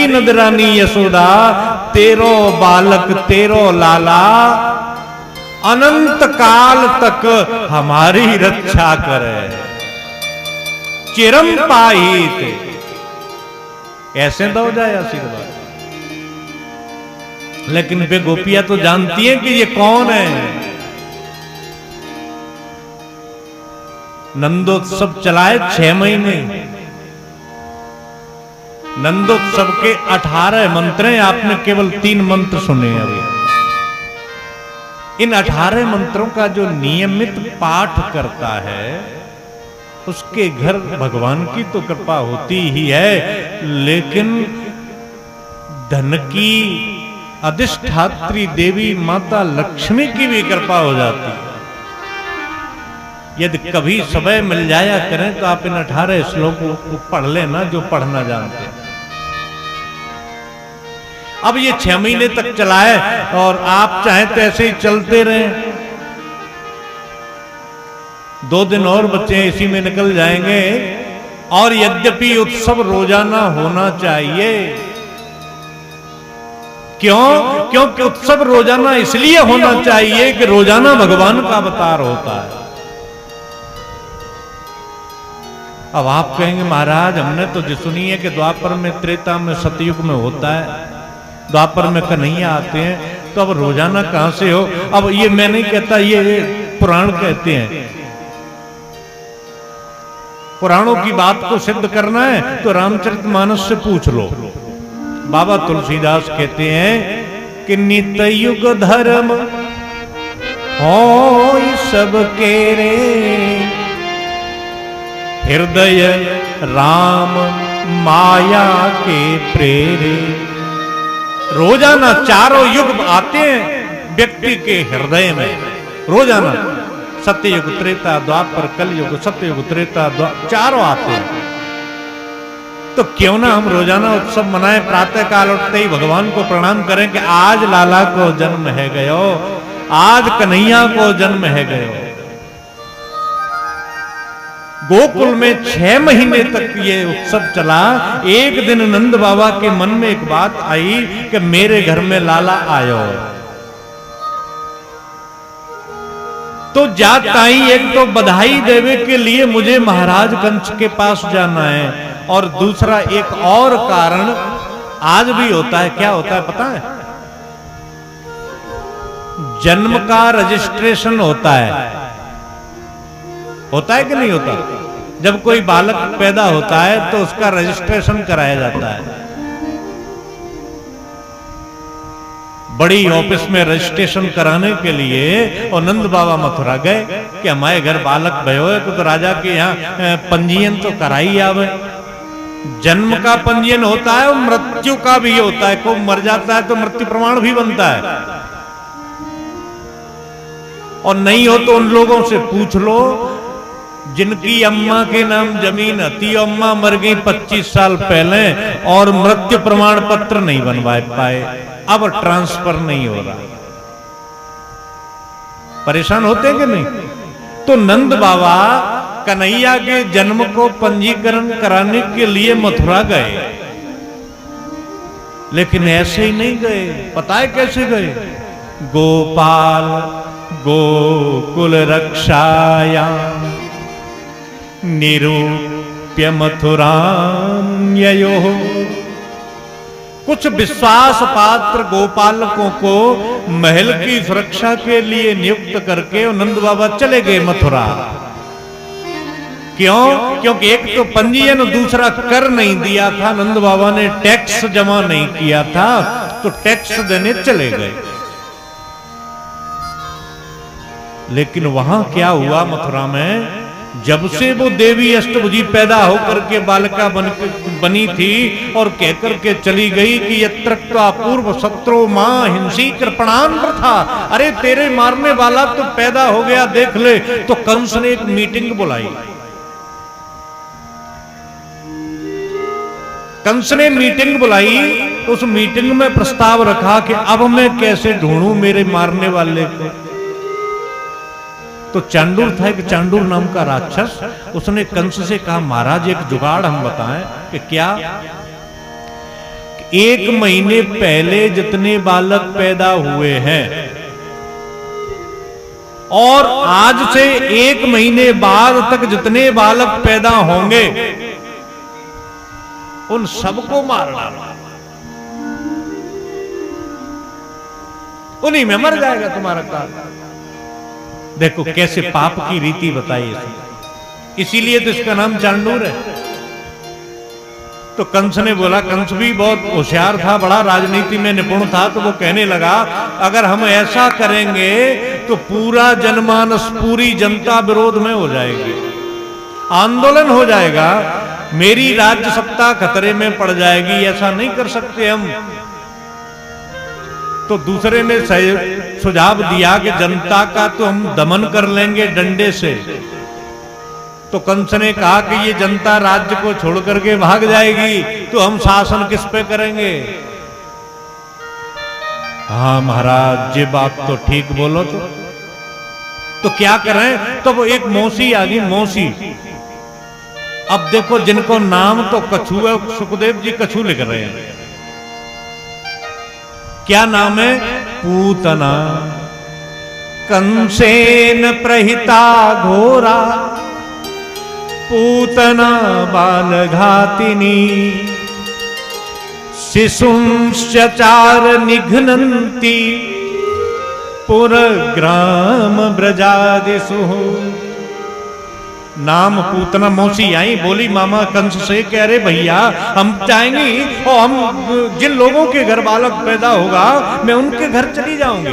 A: नदरानी यशोदा तेरो बालक तेरो लाला अनंत काल तक हमारी रक्षा करे। चिरम पाहीत ऐसे तो हो जाए आशीर्वाद। लेकिन वे गोपियां तो जानती हैं कि ये कौन है। नंदोत्सव चलाए 6 महीने। नंदोत्सव के 18 मंत्र हैं। आपने केवल 3 मंत्र सुने अभी। इन 18 मंत्रों का जो नियमित पाठ करता है उसके घर भगवान की तो कृपा होती ही है, लेकिन धन की अधिष्ठात्री देवी माता लक्ष्मी की भी कृपा हो जाती है। यदि कभी समय मिल जाया करें तो आप इन 18 श्लोकों को पढ़ लेना जो पढ़ना जानते हैं। अब ये 6 महीने तक चला है और आप चाहें तो ऐसे ही चलते रहें। 2 दिन और बच्चे इसी में निकल जाएंगे। और यद्यपि उत्सव रोजाना होना चाहिए। क्यों? क्योंकि उत्सव रोजाना इसलिए होना चाहिए कि रोजाना भगवान का अवतार होता है। अब आप कहेंगे महाराज हमने तो जो सुनी है कि द्वापर में त्रेता में सतयुग में होता है, द्वापर में कन्हैया आते हैं, तो अब रोजाना कहां से हो? अब ये मैं नहीं कहता, ये पुराण कहते हैं। पुराणों की बात को सिद्ध करना है तो रामचरितमानस से पूछ लो। बाबा तुलसीदास कहते हैं कि नित्य युग धर्म हो सब के रे, हृदय राम माया के प्रेरे। रोजाना चारों युग आते हैं व्यक्ति के हृदय में। रोजाना सत्ययुग त्रेता द्वापर कलयुग सत्ययुग त्रेता चारों आते हैं। तो क्यों ना हम रोजाना उत्सव मनाएं, प्रातः काल उठते ही भगवान को प्रणाम करें कि आज लाला को जन्म है गयो, आज कन्हैया को जन्म है गयो। गोकुल में 6 महीने तक ये उत्सव चला। एक दिन नंद बाबा के मन में एक बात आई कि मेरे घर में लाला आयो। तो जाताई एक तो बधाई देवे के लिए मुझे महाराज कंस के पास जाना है, और दूसरा एक और कारण आज भी होता है। क्या होता है पता है? जन्म का रजिस्ट्रेशन होता है कि नहीं होता? जब कोई बालक पैदा होता है तो उसका रजिस्ट्रेशन कराया जाता है। बड़ी ऑफिस में रजिस्ट्रेशन कराने के लिए और नंद बाबा मथुरा गए कि हमारे घर बालक भयो है, तो राजा के यहाँ पंजीयन तो कराई आवे। जन्म का पंजीयन होता है और मृत्यु का भी होता है। कोई मर जाता है तो मृत्यु प्रमाण भी बनता है। और नहीं हो तो उन लोगों से पूछ लो जिनकी अम्मा के नाम जमीन थी, अम्मा मर गई 25 साल पहले और मृत्यु प्रमाण पत्र नहीं बनवा पाए, अब ट्रांसफर नहीं हो रहा। परेशान होते कि नहीं? तो नंद बाबा कन्हैया के जन्म को पंजीकरण कराने के लिए मथुरा गए, लेकिन ऐसे ही नहीं गए। पता है कैसे गए? गोपाल गोकुल रक्षाया निरूप्य मथुराम ययो। कुछ विश्वास पात्र गोपालकों को महल की सुरक्षा के लिए नियुक्त करके नंद बाबा चले गए मथुरा। क्यों? क्योंकि एक तो पंजीयन, दूसरा कर नहीं दिया था। नंद बाबा ने टैक्स जमा नहीं किया था, तो टैक्स देने चले गए। लेकिन वहां क्या हुआ मथुरा में? जब से वो देवी अष्टभुजी पैदा होकर के बालिका बनी थी और कहकर के चली गई कि यत्रत्वा पूर्व शत्रु मां हिंसी कृपणान प्रथा, अरे तेरे मारने वाला तो पैदा हो गया, देख ले। तो कंस ने एक मीटिंग बुलाई। कंस ने मीटिंग बुलाई, उस मीटिंग में प्रस्ताव रखा कि अब मैं कैसे ढूंढूं मेरे मारने वाले को। तो चांडूर था, एक चांडूर नाम का राक्षस, उसने कंस से कहा महाराज एक जुगाड़ हम बताएं। कि क्या? 1 महीने पहले जितने बालक पैदा हुए हैं और आज से 1 महीने बाद तक जितने बालक पैदा होंगे उन सबको मार डालो, उन्हीं में मर जाएगा तुम्हारा काल। देखो कैसे पाप की रीति बताई है, इसीलिए तो इसका नाम चांडूर है। तो कंस ने बोला, कंस भी बहुत होशियार था, बड़ा राजनीति में निपुण था, तो वो कहने लगा अगर हम ऐसा करेंगे तो पूरा जनमानस, पूरी जनता विरोध में हो जाएगी, आंदोलन हो जाएगा, मेरी राज्य सत्ता खतरे में पड़ जाएगी, ऐसा नहीं कर सकते हम। तो दूसरे ने सुझाव दिया कि जनता का तो हम दमन कर लेंगे डंडे से। तो कंस ने कहा कि ये जनता राज्य को छोड़ करके भाग जाएगी तो हम शासन किस पे करेंगे? हाँ महाराज ये बात तो ठीक बोलो। तो क्या करें? तो वो एक मौसी आ गई, मौसी। अब देखो जिनको नाम तो कछु है, सुखदेव जी कछु लिख रहे हैं। क्या नाम है? पूतना। कंसेन प्रहिता घोरा पूतना बालघातिनी शिशुंश्चार निघ्नन्ति पुरग्राम ब्रजादिषु। नाम पूतना मौसी आई, बोली मामा कंस से कह रहे भैया हम चाहेंगी और हम जिन लोगों के घर बालक पैदा होगा मैं उनके घर चली जाऊंगी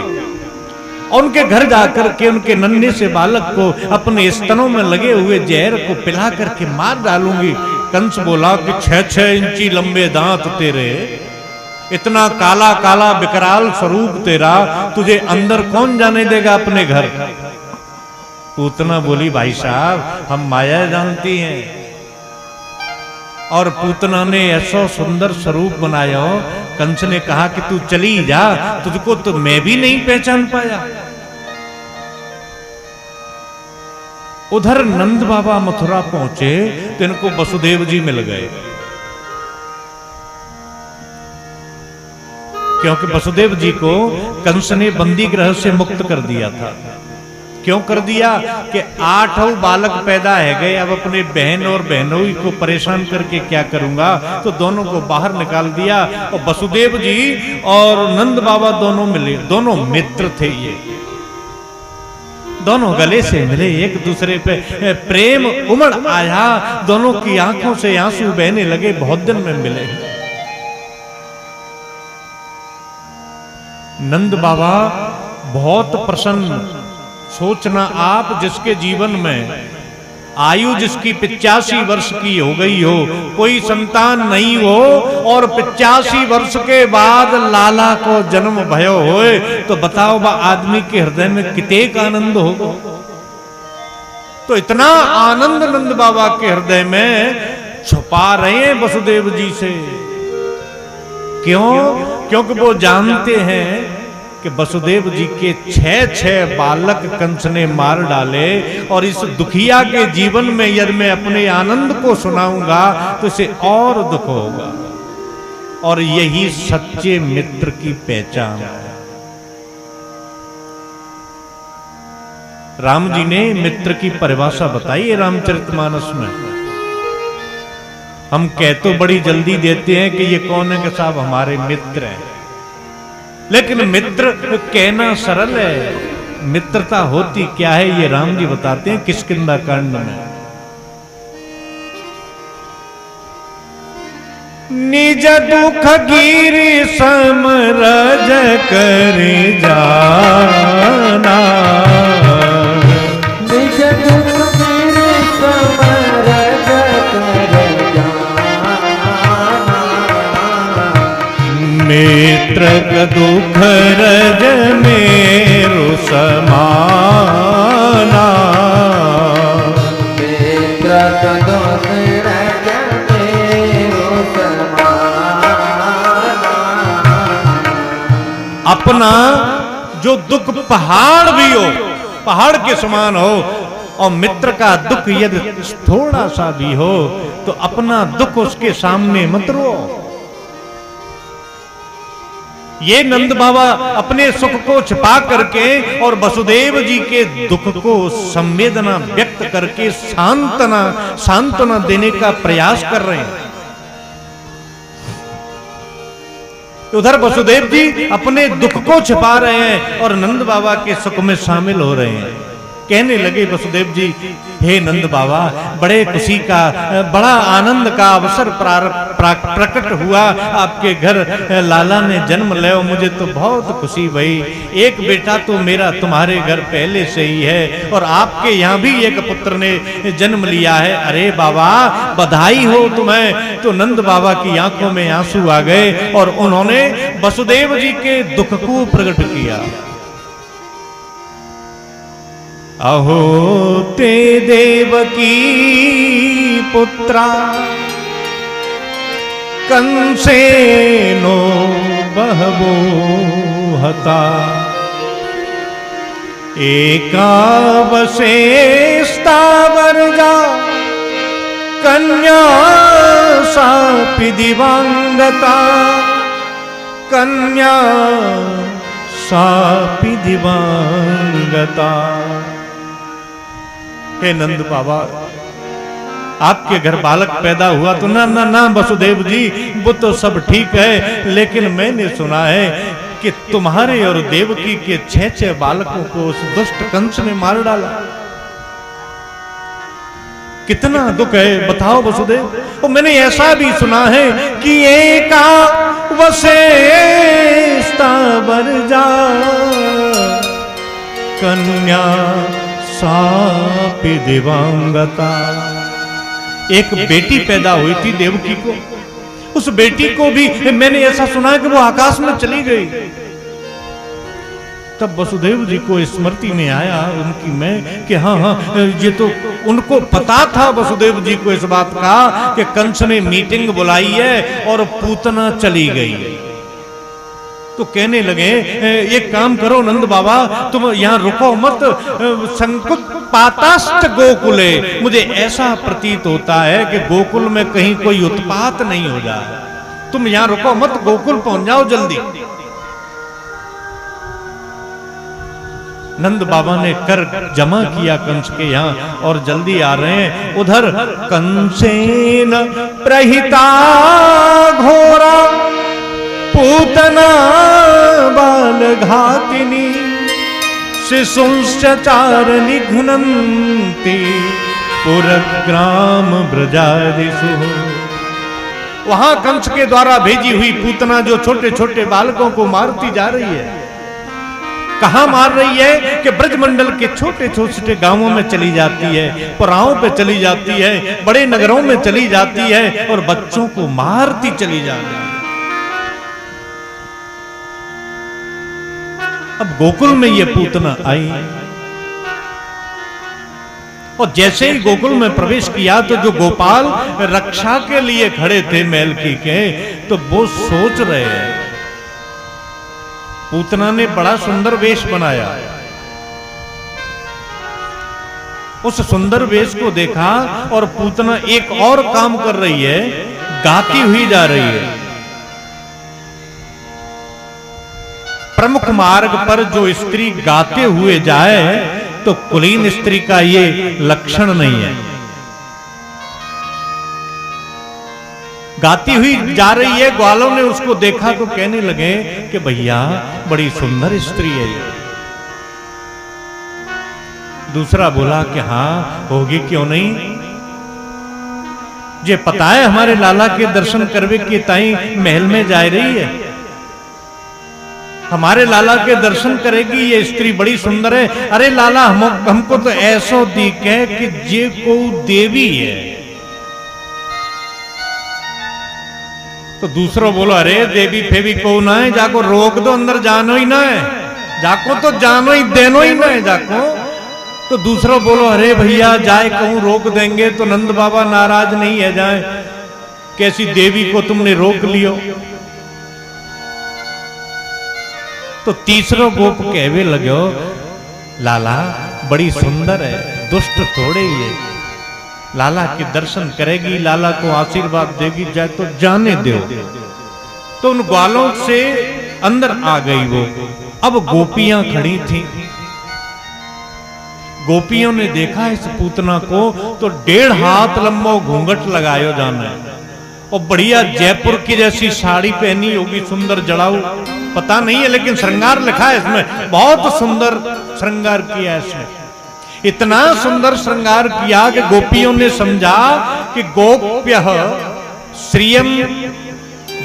A: और उनके घर जाकर के उनके नन्हे से बालक को अपने स्तनों में लगे हुए जहर को पिला करके मार डालूंगी। कंस बोला कि 6-6 इंची लंबे दांत तेरे, इतना काला काला विकराल स्वरूप तेरा, तुझे अंदर कौन जाने देगा अपने घर? पूतना बोली भाई साहब हम माया जानती हैं, और पूतना ने ऐसा सुंदर स्वरूप बनाया। कंस ने कहा कि तू चली जा, तुझको तो मैं भी नहीं पहचान पाया। उधर नंद बाबा मथुरा पहुंचे तो इनको वसुदेव जी मिल गए, क्योंकि वसुदेव जी को कंस ने बंदी गृह से मुक्त कर दिया था। क्यों कर दिया कि 8 बालक पैदा है गए, अब अपने बहन और बहनोई को परेशान करके क्या करूंगा, तो दोनों को बाहर निकाल दिया। और वसुदेव जी और नंद बाबा दोनों मिले, दोनों मित्र थे, ये दोनों गले से मिले, एक दूसरे पे प्रेम उमड़ आया, दोनों की आंखों से आंसू बहने लगे, बहुत दिन में मिले। नंद बाबा बहुत प्रसन्न। सोचना आप, जिसके जीवन में आयु जिसकी 85 वर्ष की हो गई हो, कोई संतान नहीं हो, और 85 वर्ष के बाद लाला को जन्म भयो होए, तो बताओ बा आदमी के हृदय में कितेक आनंद होगा। तो इतना आनंद नंद बाबा के हृदय में छुपा रहे हैं वसुदेव जी से। क्यों? क्योंकि वो जानते हैं कि वसुदेव जी के 6 बालक कंस ने मार डाले, और इस दुखिया के जीवन में यदि मैं अपने आनंद को सुनाऊंगा तो इसे और दुख होगा। और यही सच्चे मित्र की पहचान है। राम जी ने मित्र की परिभाषा बताई है रामचरितमानस में। हम कह तो बड़ी जल्दी देते हैं कि ये कौन है, कि साहब हमारे मित्र हैं, लेकिन मित्र कहना सरल है, मित्रता होती क्या है ये राम जी बताते हैं किष्किंधा कांड में। निज दुख गिरि समरज कर जाना,
B: निज दुख गिरि समरज कर जाना,
A: मित्र का दुख रज मेरो समाना,
B: मित्र का दुख रज मेरो समाना।
A: अपना जो दुख पहाड़ भी हो, पहाड़ के समान हो, और मित्र का दुख यदि थोड़ा सा भी हो तो अपना दुख उसके सामने मत रो। ये नंद बाबा अपने सुख को छिपा करके और वसुदेव जी के दुख को संवेदना व्यक्त करके सांत्वना देने का प्रयास कर रहे हैं। उधर वसुदेव जी अपने दुख को छिपा रहे हैं और नंद बाबा के सुख में शामिल हो रहे हैं। कहने लगे वसुदेव जी, हे नंद बाबा, बड़े खुशी का, बड़ा आनंद का अवसर प्रकट हुआ, आपके घर लाला ने जन्म ले, मुझे तो बहुत खुशी भई। एक बेटा तो मेरा तुम्हारे घर पहले से ही है, और आपके यहाँ भी एक पुत्र ने जन्म लिया है। अरे बाबा, बधाई हो तुम्हें। तो नंद बाबा की आंखों में आंसू आ गए और उन्होंने वसुदेव जी के दुख को प्रकट किया। अहो ते देवकी पुत्रा कंसेनो बहवो हता, एकावशेषतावर्जा कन्या सापि दिवांगता, कन्या सापि दिवांगता। हे नंद बाबा, आपके घर बालक पैदा हुआ तो ना वसुदेव जी, वो तो सब ठीक है, लेकिन मैंने सुना है कि तुम्हारे और देवकी के 6 बालकों को उस दुष्ट कंस ने मार डाला। कितना दुख है, बताओ वसुदेव। और मैंने ऐसा भी सुना है कि एकावशेषतावर्जा कन्या सापि दिवांगता। एक बेटी पैदा हुई थी देवकी को, उस बेटी को भी मैंने ऐसा सुना है कि वो आकाश में चली गई। तब वसुदेव जी को स्मृति में आया उनकी मैं कि हाँ हाँ ये तो उनको पता था वसुदेव जी को इस बात का कि कंस ने मीटिंग बुलाई है और पूतना चली गई। तो कहने लगे एक काम करो नंद बाबा, तुम यहाँ रुको मत, संकुत पातास्त गोकुले, मुझे ऐसा प्रतीत होता है कि गोकुल में कहीं कोई उत्पात नहीं हो जाए, तुम यहाँ रुको मत, गोकुल पहुंच जाओ जल्दी। नंद बाबा ने कर जमा किया कंस के यहाँ और जल्दी आ रहे हैं। उधर कंसेन प्रहिता घोरा पूतना बाल घातिनी शिशुंश्च चार निघ्नन्ति पुरग्राम ब्रजादिषु। वहां कंस के द्वारा भेजी हुई पूतना जो छोटे छोटे बालकों को मारती जा रही है। कहां मार रही है कि ब्रजमंडल के छोटे छोटे गांवों में चली जाती है, पुराओं पे चली जाती है, बड़े नगरों में चली जाती है और बच्चों को मारती चली जाती है। अब गोकुल में ये पूतना आई और जैसे ही गोकुल में प्रवेश किया तो जो गोपाल रक्षा के लिए खड़े थे मेलकी के, तो वो सोच रहे हैं, पूतना ने बड़ा सुंदर वेश बनाया। उस सुंदर वेश को देखा और पूतना एक और काम कर रही है, गाती हुई जा रही है। प्रमुख मार्ग पर जो स्त्री गाते हुए जाए तो कुलीन स्त्री का ये लक्षण नहीं है। गाती हुई जा रही है, ग्वालों ने उसको देखा तो कहने लगे कि भैया बड़ी सुंदर स्त्री है ये। दूसरा बोला कि हाँ होगी क्यों नहीं, ये पता है हमारे लाला के दर्शन करवे की ताई महल में जा रही है, हमारे लाला के दर्शन करेगी ये स्त्री, बड़ी सुंदर है। अरे लाला हमको तो ऐसो दिखे कि ये को देवी है। तो दूसरा बोलो अरे देवी फेवी को ना है, जाको रोक दो, अंदर जानो ही ना है, जाको तो जानो ही देनो ही ना है जाको। तो दूसरा बोलो अरे भैया जाए कहूं रोक देंगे तो नंद बाबा नाराज नहीं है, जाए कैसी देवी को तुमने रोक लियो। तो तीसरा गोप कहवे लगो लाला बड़ी सुंदर है, दुष्ट थोड़े ही है, लाला के दर्शन करेगी, लाला को आशीर्वाद देगी, जाए तो जाने दो। तो उन ग्वालों से अंदर आ गई वो। अब गोपियां खड़ी थी, गोपियों ने देखा इस पूतना को तो 1.5 हाथ लंबा घूंघट लगायो जाना है और बढ़िया जयपुर की जैसी साड़ी पहनी होगी, सुंदर जड़ाऊ, पता नहीं है लेकिन श्रृंगार लिखा है इसमें, बहुत सुंदर श्रृंगार किया है इसमें। इतना सुंदर श्रृंगार किया कि गोपियों ने समझा कि गोप्य श्रियम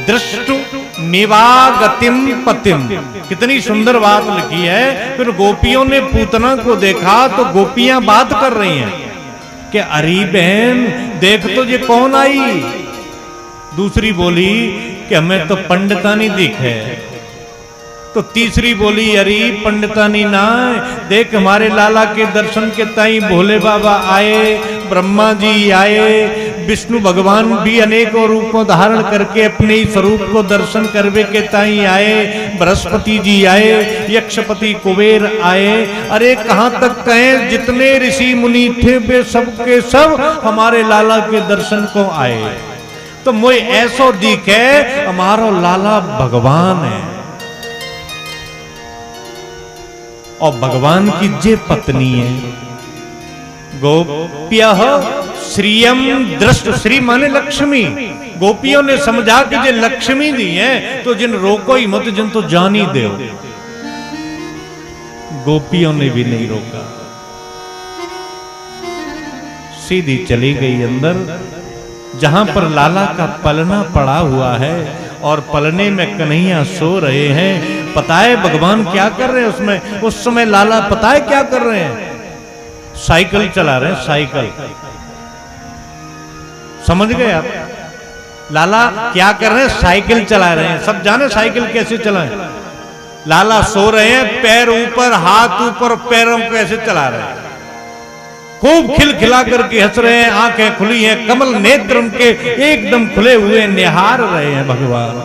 A: दृष्टु निवागतिम पतिम। कितनी सुंदर बात लिखी है। फिर गोपियों ने पूतना को देखा तो गोपियां बात कर रही हैं कि अरे बहन देख तो ये कौन आई। दूसरी बोली कि हमें तो पंडितानी दिखे। तो तीसरी बोली अरे पंडितानी ना, देख हमारे लाला के दर्शन के ताई भोले बाबा आए, ब्रह्मा जी आए, विष्णु भगवान भी अनेकों रूपों धारण करके अपने ही स्वरूप को दर्शन करवे के ताई आए, बृहस्पति जी आए, यक्षपति कुबेर आए। अरे कहाँ तक कहें जितने ऋषि मुनि थे वे सब के सब हमारे लाला के दर्शन को आए। तो मुझे ऐसो दिखे हमारो लाला भगवान है और भगवान की जे पत्नी है। गोप्य श्रियम दृष्ट, श्री माने लक्ष्मी। गोपियों ने समझा कि जे लक्ष्मी दी है तो जिन रोको ही मत, जिन तो जान ही दो। गोपियों ने भी नहीं रोका, सीधी चली गई अंदर जहां पर लाला का पलना पड़ा हुआ है और पलने में कन्हैया सो रहे हैं। पता है भगवान क्या कर रहे हैं उसमें, उस समय लाला पता है क्या कर रहे हैं, साइकिल चला रहे हैं। साइकिल समझ गए आप, लाला क्या कर रहे हैं, साइकिल चला रहे हैं। सब जाने साइकिल कैसे चलाएं, लाला सो रहे हैं, पैर ऊपर, हाथ ऊपर, पैरों को ऐसे चला रहे हैं, खूब खिलखिला करके हंस रहे हैं, आंखें खुली हैं, कमल नेत्र उनके एकदम खुले हुए निहार रहे हैं भगवान।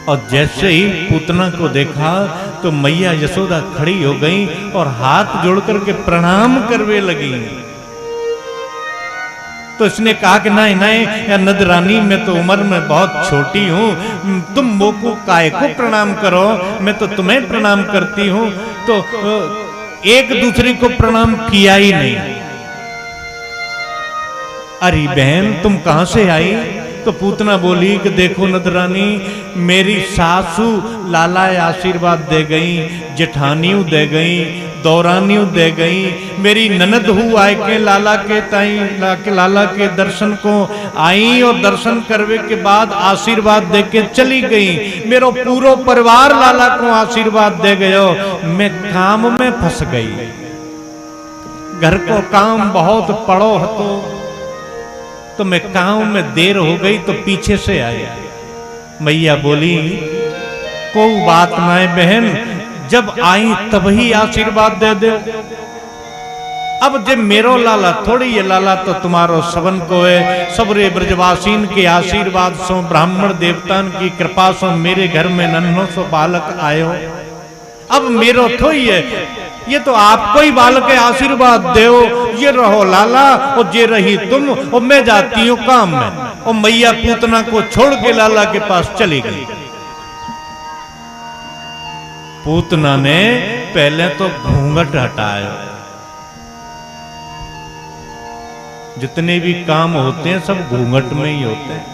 A: और जैसे ही पूतना को देखा तो मैया यशोदा खड़ी हो गई और हाथ जोड़ करके प्रणाम करने लगी। तो इसने कहा कि नहीं नहीं या नद रानी, मैं तो उम्र में बहुत छोटी हूं, तुम मोको काय को प्रणाम करो, मैं तो तुम्हें प्रणाम करती हूं। तो एक दूसरे को प्रणाम किया ही नहीं। अरे बहन तुम कहां से आई? तो पूतना बोली कि देखो नद रानी, मेरी सासू लाला आशीर्वाद दे गई, जेठानियों दे गई, दौरानियों दे गई, मेरी ननद हु आए के लाला के ताई लाला के दर्शन को आई और दर्शन करवे के बाद आशीर्वाद दे के चली गई। मेरो पूरा परिवार लाला को आशीर्वाद दे गयो, मैं काम में फंस गई, घर को काम बहुत पड़ो हतो, तो मैं काम में देर हो गई तो पीछे से आई। मैया बोली कोई बात ना है बहन, जब आई तब ही आशीर्वाद दे दे। अब जब मेरो लाला थोड़ी ये लाला तो तुम्हारो सबन को है, सबरे ब्रजवासीन के आशीर्वाद सो, ब्राह्मण देवतान की कृपा सो मेरे घर में नन्हो सो बालक आयो। अब मेरो थोड़ी है, ये तो आपको ही बालक के आशीर्वाद दो, ये रहो लाला और ये रही तुम, और मैं जाती हूँ काम में। और मैया पूतना को छोड़ के लाला के पास चली गई। पूतना ने पहले तो घूंघट हटाया। जितने भी काम होते हैं सब घूंघट में ही होते हैं।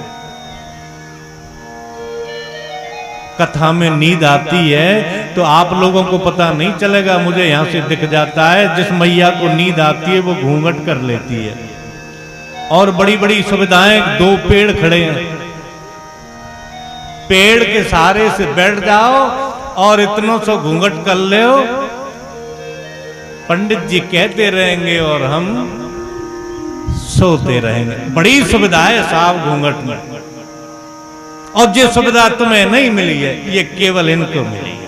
A: कथा में नींद आती है तो आप लोगों को पता नहीं चलेगा, मुझे यहां से दिख जाता है। जिस मैया को नींद आती है वो घूंघट कर लेती है। और बड़ी बड़ी सुविधाएं, दो पेड़ खड़े हैं, पेड़ के सहारे से बैठ जाओ और इतनों से घूंघट कर ले, पंडित जी कहते रहेंगे और हम सोते रहेंगे। बड़ी सुविधा है साहब घूंघट में, और ये सुविधा तुम्हें नहीं मिली है, ये केवल इनको मिली है।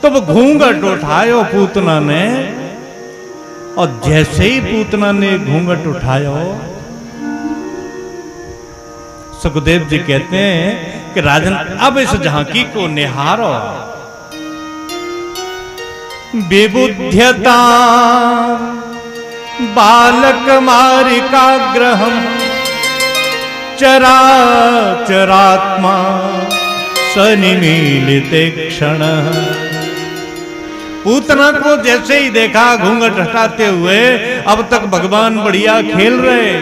A: तो वो घूंघट उठायो पूतना ने, और जैसे ही पूतना ने घूंघट उठायो, सुखदेव जी कहते हैं कि राजन अब इस झांकी को निहारो। विबुध्यता बालक मारिकाग्रहम चराचरात्मा सनिमीलिते क्षण। पूतना को जैसे ही देखा घूंघट हटाते हुए, अब तक भगवान बढ़िया खेल रहे,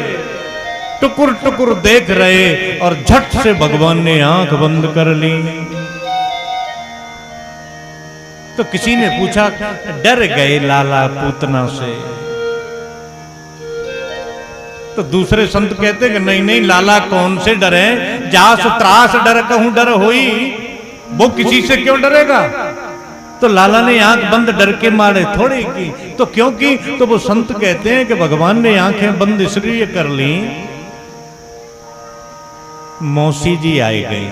A: टुकुर टुकुर देख रहे, और झट से भगवान ने आंख बंद कर ली। तो किसी ने पूछा डर गए लाला पूतना से? तो दूसरे संत कहते कि नहीं नहीं लाला कौन से डरे, जास त्रास डर कहूं डर होई, वो किसी से क्यों डरेगा? तो लाला ने आंख बंद डर के मारे थोड़े की। तो क्योंकि तो वो संत कहते हैं कि भगवान ने आंखें बंद इसलिए कर ली, मौसी जी आई गई,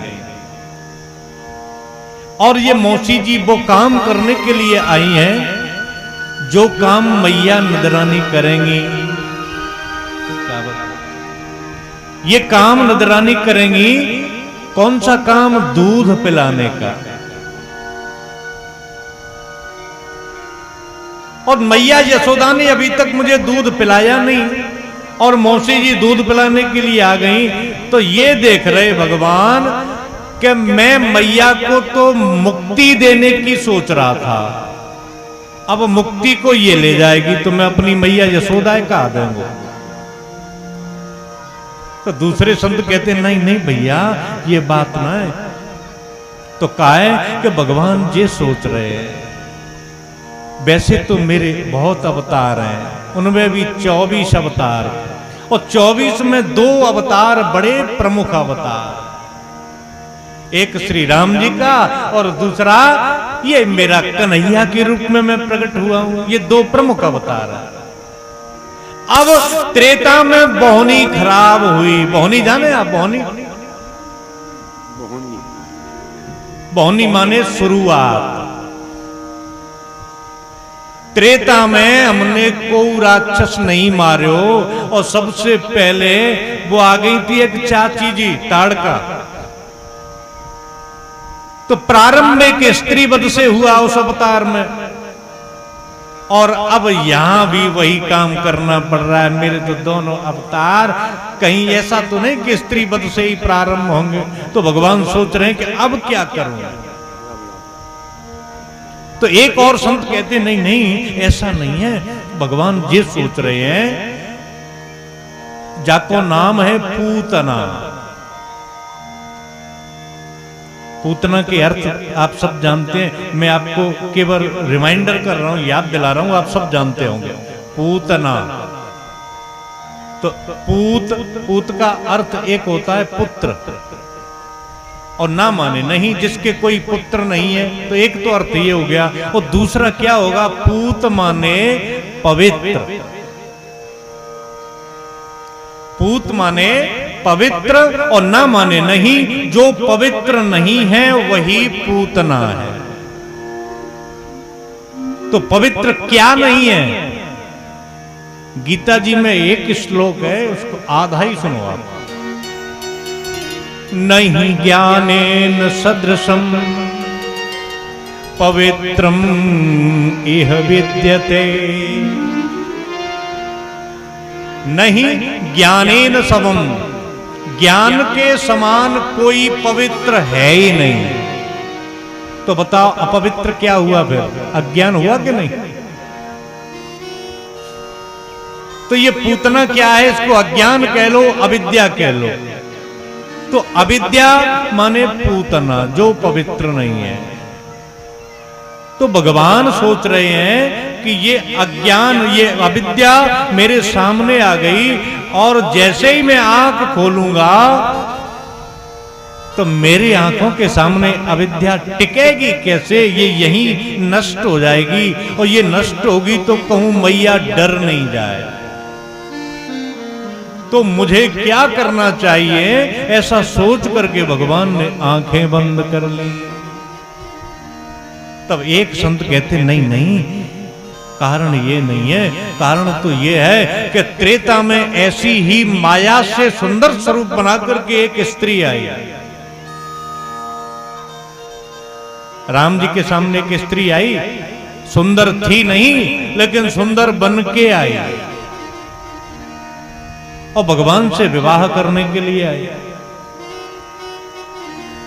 A: और ये मौसी जी वो काम करने के लिए आई हैं जो काम मैया नदरानी करेंगी। ये काम नदरानी करेंगी। कौन सा काम? दूध पिलाने का। और मैया यशोदा ने अभी तक मुझे दूध पिलाया नहीं, और मौसी जी दूध पिलाने के लिए आ गई। तो ये देख रहे भगवान कि मैं मैया को तो मुक्ति देने की सोच रहा था, अब मुक्ति को ये ले जाएगी तो मैं अपनी मैया यशोदा कहा दूंगा। तो दूसरे संत कहते नहीं नहीं भैया ये बात ना है। तो कहा है कि भगवान ये सोच रहे हैं, वैसे तो मेरे बहुत अवतार हैं, उनमें भी 24 अवतार, और 24 में 2 अवतार बड़े प्रमुख अवतार, एक श्री राम जी का और दूसरा ये मेरा कन्हैया के रूप में मैं प्रकट हुआ हूं। ये 2 प्रमुख अवतार है। अब त्रेता में बोहनी खराब हुई। बोहनी जाने आप? बोहनी बहुनी माने शुरुआत। त्रेता में हमने कोई राक्षस नहीं मार्यो और सबसे पहले वो आ गई थी एक चाची जी ताड़का। तो प्रारंभ एक स्त्री वध से हुआ उस अवतार में, और अब यहां भी वही काम करना पड़ रहा है। मेरे तो दोनों अवतार कहीं ऐसा तो नहीं कि स्त्री वध से ही प्रारंभ होंगे। तो भगवान सोच रहे हैं कि अब क्या करूं। तो एक और संत कहते नहीं नहीं ऐसा नहीं है, भगवान ये सोच रहे हैं जाको नाम है पूतना। पूतना के अर्थ आप सब जानते हैं, मैं आपको केवल रिमाइंडर कर रहा हूं, याद दिला रहा हूं, आप सब जानते होंगे। पूतना तो पूत का अर्थ एक होता है पुत्र, और ना माने नहीं, जिसके कोई पुत्र नहीं है। तो एक तो अर्थ ये हो गया, और दूसरा क्या होगा, पूत माने पवित्र। पूत माने पवित्र और ना माने नहीं, जो पवित्र नहीं है वही पूतना है। तो पवित्र क्या नहीं है, गीता जी में एक श्लोक है, उसको आधा ही सुनो आप। नहीं ज्ञानेन सदृशम पवित्रम इह विद्यते। नहीं ज्ञानेन समम, ज्ञान के समान कोई पवित्र है ही नहीं। तो बताओ अपवित्र क्या हुआ, फिर अज्ञान हुआ कि नहीं। तो ये पूतना क्या है, इसको अज्ञान कह लो, अविद्या कह लो। तो अविद्या माने पूतना, जो पवित्र नहीं है। तो भगवान सोच रहे हैं कि ये अज्ञान, ये अविद्या मेरे सामने आ गई, और जैसे ही मैं आंख खोलूंगा तो मेरी आंखों के सामने अविद्या टिकेगी कैसे, ये यहीं नष्ट हो जाएगी। और ये नष्ट होगी तो कहूं मैया डर नहीं जाए। तो मुझे क्या करना चाहिए, ऐसा सोच करके भगवान ने आंखें बंद कर ली। तब एक संत कहते नहीं नहीं, कारण ये नहीं है, कारण तो ये है कि त्रेता में ऐसी ही माया से सुंदर स्वरूप बना करके एक स्त्री आई। राम जी के सामने एक स्त्री आई, सुंदर थी नहीं लेकिन सुंदर बन के आई, और भगवान से विवाह करने के लिए आई।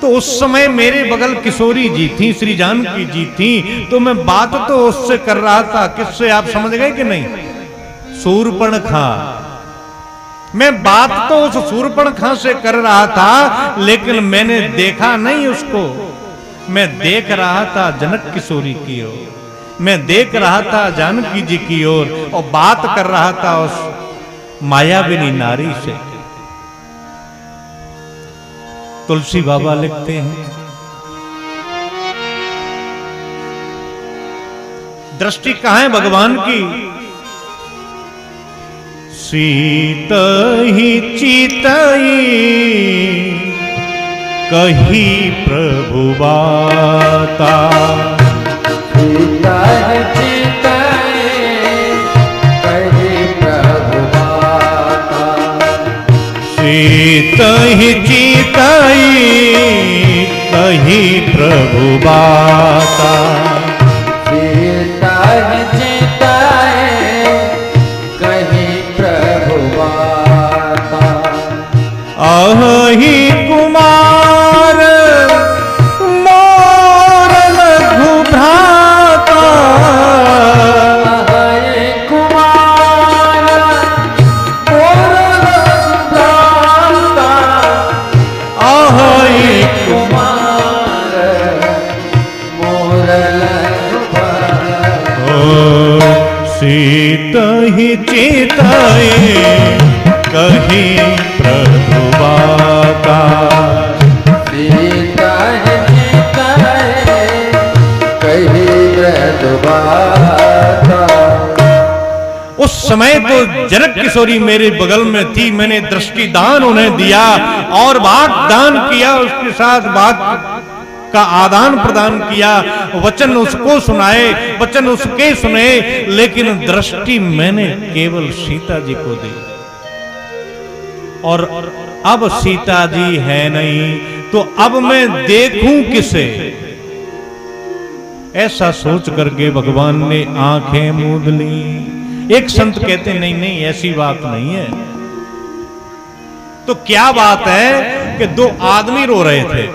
A: तो उस समय मेरे बगल किशोरी जी थी, श्री जानकी जी थी। तो मैं बात तो उससे कर रहा था, किससे आप समझ गए कि नहीं, शूर्पणखा। मैं बात तो उस शूर्पणखा से कर रहा था, लेकिन मैंने देखा नहीं उसको। मैं देख रहा था जनक किशोरी की ओर, मैं देख रहा था जानकी जी की ओर, और बात कर रहा था उस मायाविनी नारी से। तुलसी बाबा लिखते हैं, दृष्टि कहां है भगवान की, सीत ही चितई कही प्रभु बाता।
B: सीता ही चितई कही प्रभु बाता।
A: सीत ही चितई कही प्रभु बाता।
B: सीता ही चितई कही प्रभु बाता।
A: अहि कुमार मोर लघु भ्राता।
B: अहि कुमार मोर लघु भ्राता।
A: अहि
B: कुमार मोर लघु भ्राता।
A: ओ सीत ही चितई कही प्रभु बाता।
B: सीता ही चितई कही प्रभु बाता।
A: उस उस समय तो जनक किशोरी मेरे बगल में थी, मैंने दृष्टि दान उन्हें दिया और वाक दान किया, उसके साथ वाक का आदान प्रदान किया, वचन उसको सुनाए, वचन उसके सुने, लेकिन दृष्टि मैंने केवल सीता जी को दी। और अब सीता जी है नहीं तो अब मैं देखूं किसे, ऐसा सोच करके भगवान ने आंखें मूंद ली। एक संत कहते नहीं नहीं ऐसी बात नहीं है। तो क्या बात है कि दो आदमी रो रहे थे,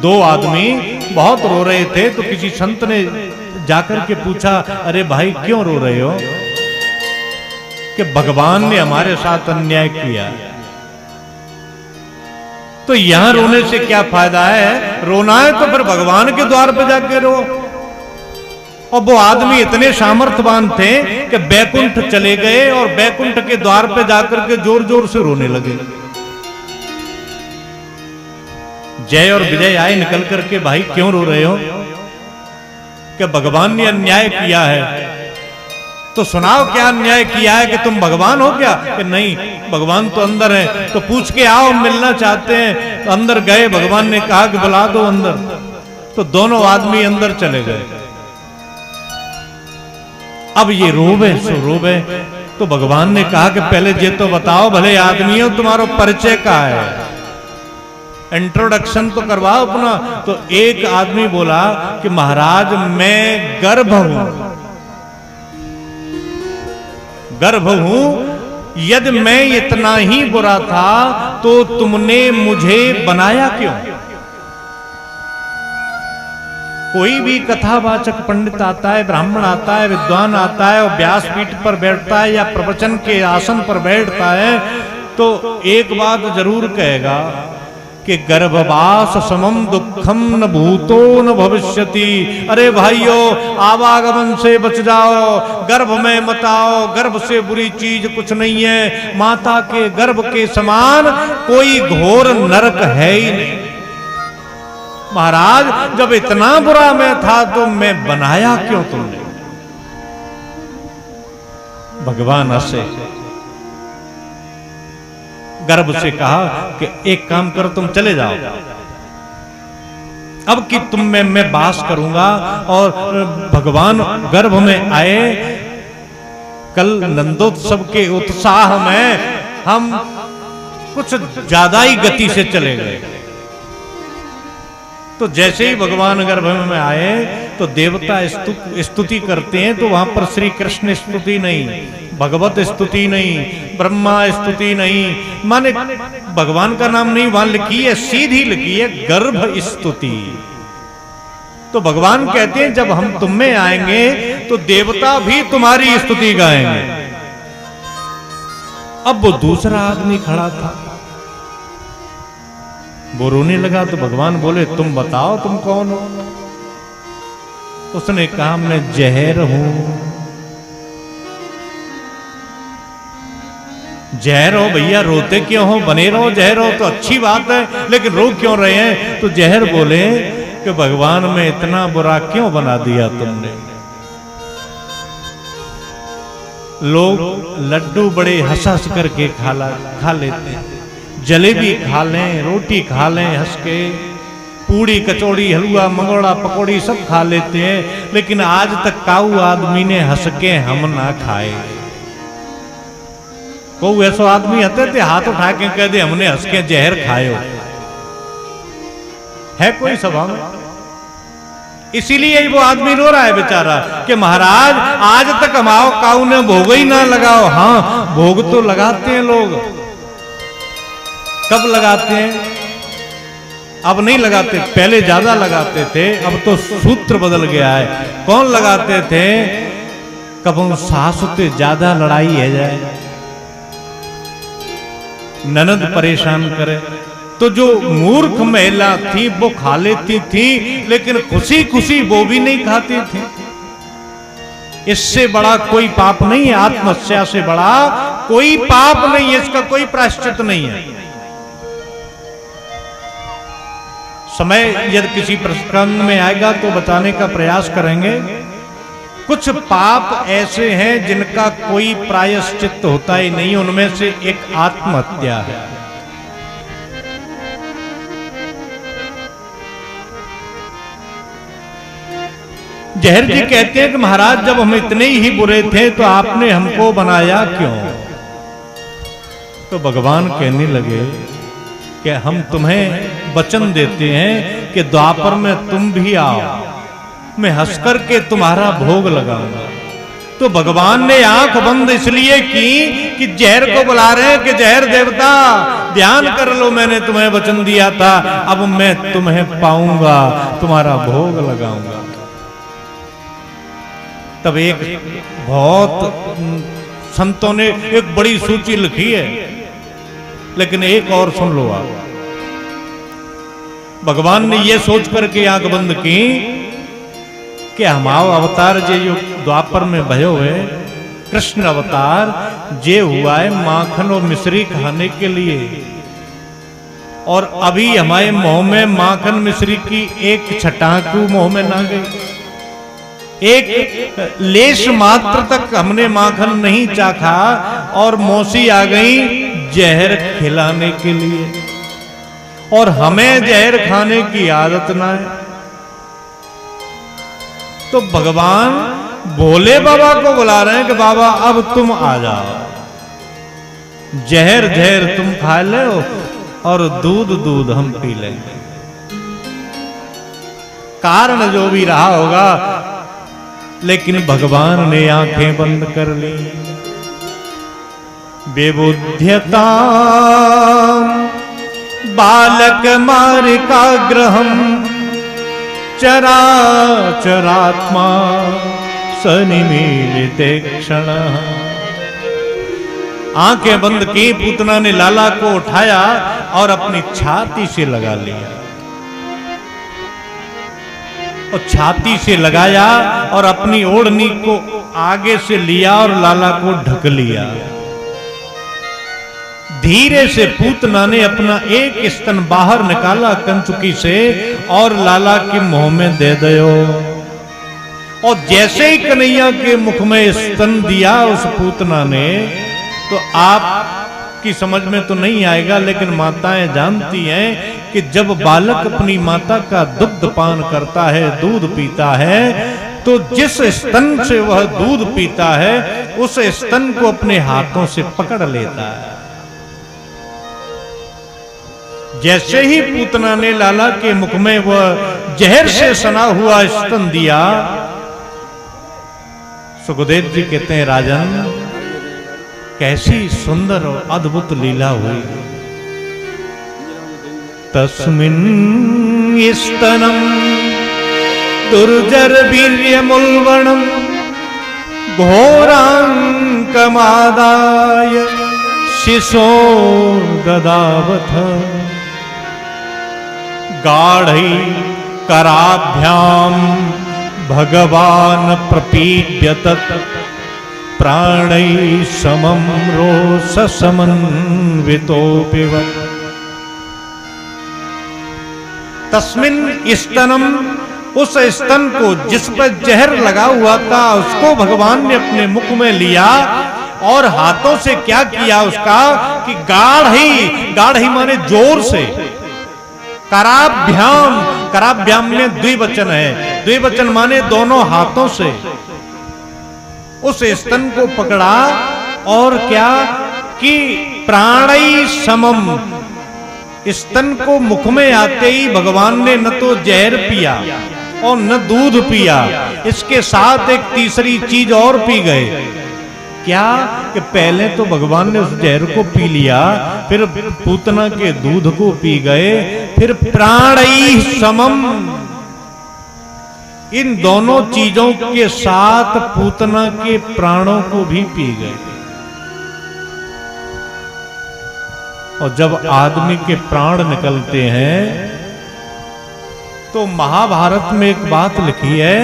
A: दो आदमी बहुत रो रहे थे, तो किसी संत ने जाकर के पूछा, अरे भाई क्यों रो रहे हो? कि भगवान ने हमारे साथ अन्याय किया। तो यहां रोने से क्या फायदा है? रोना है तो फिर भगवान के द्वार पे जाके रो। और वो आदमी इतने सामर्थ्यवान थे कि बैकुंठ चले गए और बैकुंठ के द्वार पे जाकर के जोर जोर से रोने लगे। जय और विजय आए निकल करके, भाई क्यों रो रहे हो? कि भगवान ने अन्याय किया है। तो सुनाओ क्या अन्याय किया है, कि तुम भगवान हो क्या? कि नहीं, भगवान तो अंदर है। तो पूछ के आओ, मिलना चाहते हैं। तो अंदर गए, भगवान ने कहा कि बुला दो अंदर। तो दोनों आदमी अंदर चले गए। अब ये रोवे सो रोवे। तो भगवान ने कहा कि पहले ये तो बताओ, भले आदमी हो, तुम्हारा परिचय क्या है, इंट्रोडक्शन तो करवाओ अपना। तो एक आदमी बोला कि महाराज मैं गर्भ हूं, गर्भ हूं। यदि मैं इतना ही बुरा था तो तुमने मुझे बनाया क्यों? कोई भी कथावाचक पंडित आता है, ब्राह्मण आता है, विद्वान आता है और व्यासपीठ पर बैठता है या प्रवचन के आसन पर बैठता है, तो एक बात जरूर कहेगा कि गर्भवास समम दुखम न भूतो न भविष्यति। अरे भाइयों, आवागमन से बच जाओ, गर्भ में मत आओ, गर्भ से बुरी चीज कुछ नहीं है। माता के गर्भ के समान कोई घोर नरक है ही नहीं। महाराज जब इतना बुरा मैं था तो मैं बनाया क्यों तुमने? भगवान हंसे, गर्भ से कहा कि एक काम करो, तुम चले जाओ, अब कि तुम में मैं वास करूंगा। और भगवान गर्भ में आए। कल नंदोत्सव के उत्साह में हम कुछ ज्यादा ही गति से चले गए। तो जैसे ही भगवान गर्भ में आए तो देवता स्तुति करते हैं, तो वहां पर श्री कृष्ण स्तुति नहीं, भगवत स्तुति नहीं, ब्रह्मा स्तुति नहीं, माने भगवान का नाम नहीं वहां लिखी है, सीधी लिखी है गर्भ स्तुति। तो भगवान कहते हैं जब हम तुम में आएंगे तो देवता भी तुम्हारी स्तुति गाएंगे। अब वो दूसरा आदमी खड़ा था, वो रोने लगा। तो भगवान बोले तुम बताओ तुम कौन हो? उसने कहा मैं जहर हूं। जहर हो भैया, रोते क्यों हो? बने रहो, जहर हो तो अच्छी बात है, लेकिन रो क्यों रहे हैं? तो जहर बोले कि भगवान में इतना बुरा क्यों बना दिया तुमने? लोग लड्डू बड़े हंस हंस करके खा लेते हैं, जलेबी खा लें, रोटी खा लें हंस के, पूड़ी कचौड़ी हलवा मंगोड़ा पकौड़ी सब खा लेते हैं, लेकिन आज तक काऊ आदमी ने हंस के हम ना खाए। कोई ऐसा आदमी हते थे हाथ उठा के कह दे हमने हंस के जहर खायो, है कोई सभा में? इसीलिए वो आदमी रो रहा है बेचारा कि महाराज आज तक हमाओ काऊ ने भोग ही ना लगाओ। हाँ भोग तो लगाते हैं लोग, कब लगाते हैं? अब नहीं लगाते, पहले ज्यादा लगाते थे, अब तो सूत्र बदल गया है। कौन लगाते थे? कब सास से ज्यादा लड़ाई है जाए, ननद परेशान करे, तो जो मूर्ख महिला थी वो खा लेती थी, लेकिन खुशी खुशी वो भी नहीं खाती थी। इससे बड़ा कोई पाप नहीं है, आत्महत्या से बड़ा कोई पाप नहीं है, इसका कोई प्रायश्चित नहीं है। समय यदि किसी प्रसंग में आएगा तो बताने का प्रयास करेंगे। कुछ पाप ऐसे हैं जिनका कोई प्रायश्चित होता ही नहीं, उनमें से एक आत्महत्या है। जहर जी कहते हैं कि महाराज जब हम इतने ही बुरे थे तो आपने हमको बनाया क्यों? तो भगवान कहने लगे कि हम तुम्हें वचन देते हैं कि द्वापर में तुम भी आओ, मैं हंस करके तुम्हारा भोग लगाऊंगा। तो भगवान ने आंख बंद इसलिए की कि जहर को बुला रहे हैं कि जहर देवता ध्यान कर लो, मैंने तुम्हें वचन दिया था, अब मैं तुम्हें पाऊंगा, तुम्हारा भोग लगाऊंगा। तब एक बहुत संतों ने एक बड़ी सूची लिखी है, लेकिन एक और सुन लो आप। भगवान ने ये सोच करके आंख बंद की कि हमारा अवतार जो द्वापर में भयो है, कृष्ण अवतार जे हुआ है माखन और मिश्री खाने के लिए, और अभी हमारे मुंह में माखन मिश्री की एक छटाकू मुंह में ना गई, एक लेश मात्र तक हमने माखन नहीं चाखा और मौसी आ गई जहर खिलाने के लिए, और हमें जहर खाने की आदत ना है। तो भगवान भोले बाबा को बुला रहे हैं कि बाबा अब तुम आ जाओ, जहर जहर तुम खा लो और दूध दूध हम पी लेंगे। कारण जो भी रहा होगा, लेकिन भगवान ने आंखें बंद कर ली। बेबुध्यता बालक मारिकाग्रहम चराचरात्मा सनिमीलिते क्षण। आंखें बंद की, पूतना ने लाला को उठाया और अपनी छाती से लगा लिया, और छाती से लगाया और अपनी ओढ़नी को आगे से लिया और लाला को ढक लिया। धीरे से पूतना ने अपना एक स्तन बाहर निकाला कंचुकी से और लाला के मुंह में दे दयो, और जैसे ही कन्हैया के मुख में स्तन दिया उस पूतना ने, तो आपकी समझ में तो नहीं आएगा, लेकिन माताएं जानती हैं कि जब बालक अपनी माता का दुग्ध पान करता है, दूध पीता है, तो जिस स्तन से वह दूध पीता है उस स्तन को अपने हाथों से पकड़ लेता है। जैसे ही पूतना ने लाला के मुख में वह जहर से सना हुआ स्तन दिया, सुखदेव जी कहते हैं राजन कैसी सुंदर और अद्भुत लीला हुई। तस्मिन् स्तनम दुर्जर वीर्यमुल्बणम घोरांकमादाय शिशो ददावथ गाढ़ी कराभ्याम भगवान प्रपीड्यत प्राणै समम रोष समन्वितोपिवत्। तस्मिन् स्तनम, उस स्तन को जिस पर जहर लगा हुआ था उसको भगवान ने अपने मुख में लिया और हाथों से क्या किया उसका कि गाढ़ी, गाढ़ी माने जोर से, कराभ्याम, कराभ्याम में द्विवचन है, द्विवचन माने दोनों हाथों से उस स्तन को पकड़ा और क्या कि प्राणै समम, स्तन को मुख में आते ही भगवान ने न तो जहर पिया और न दूध पिया, इसके साथ एक तीसरी चीज और पी गए। क्या कि पहले तो भगवान ने उस जहर को पी लिया, फिर पूतना के दूध को पी गए, फिर प्राणै समम, इन दोनों चीजों के साथ पूतना के प्राणों को भी पी गए। और जब आदमी के प्राण निकलते हैं तो महाभारत में एक बात लिखी है,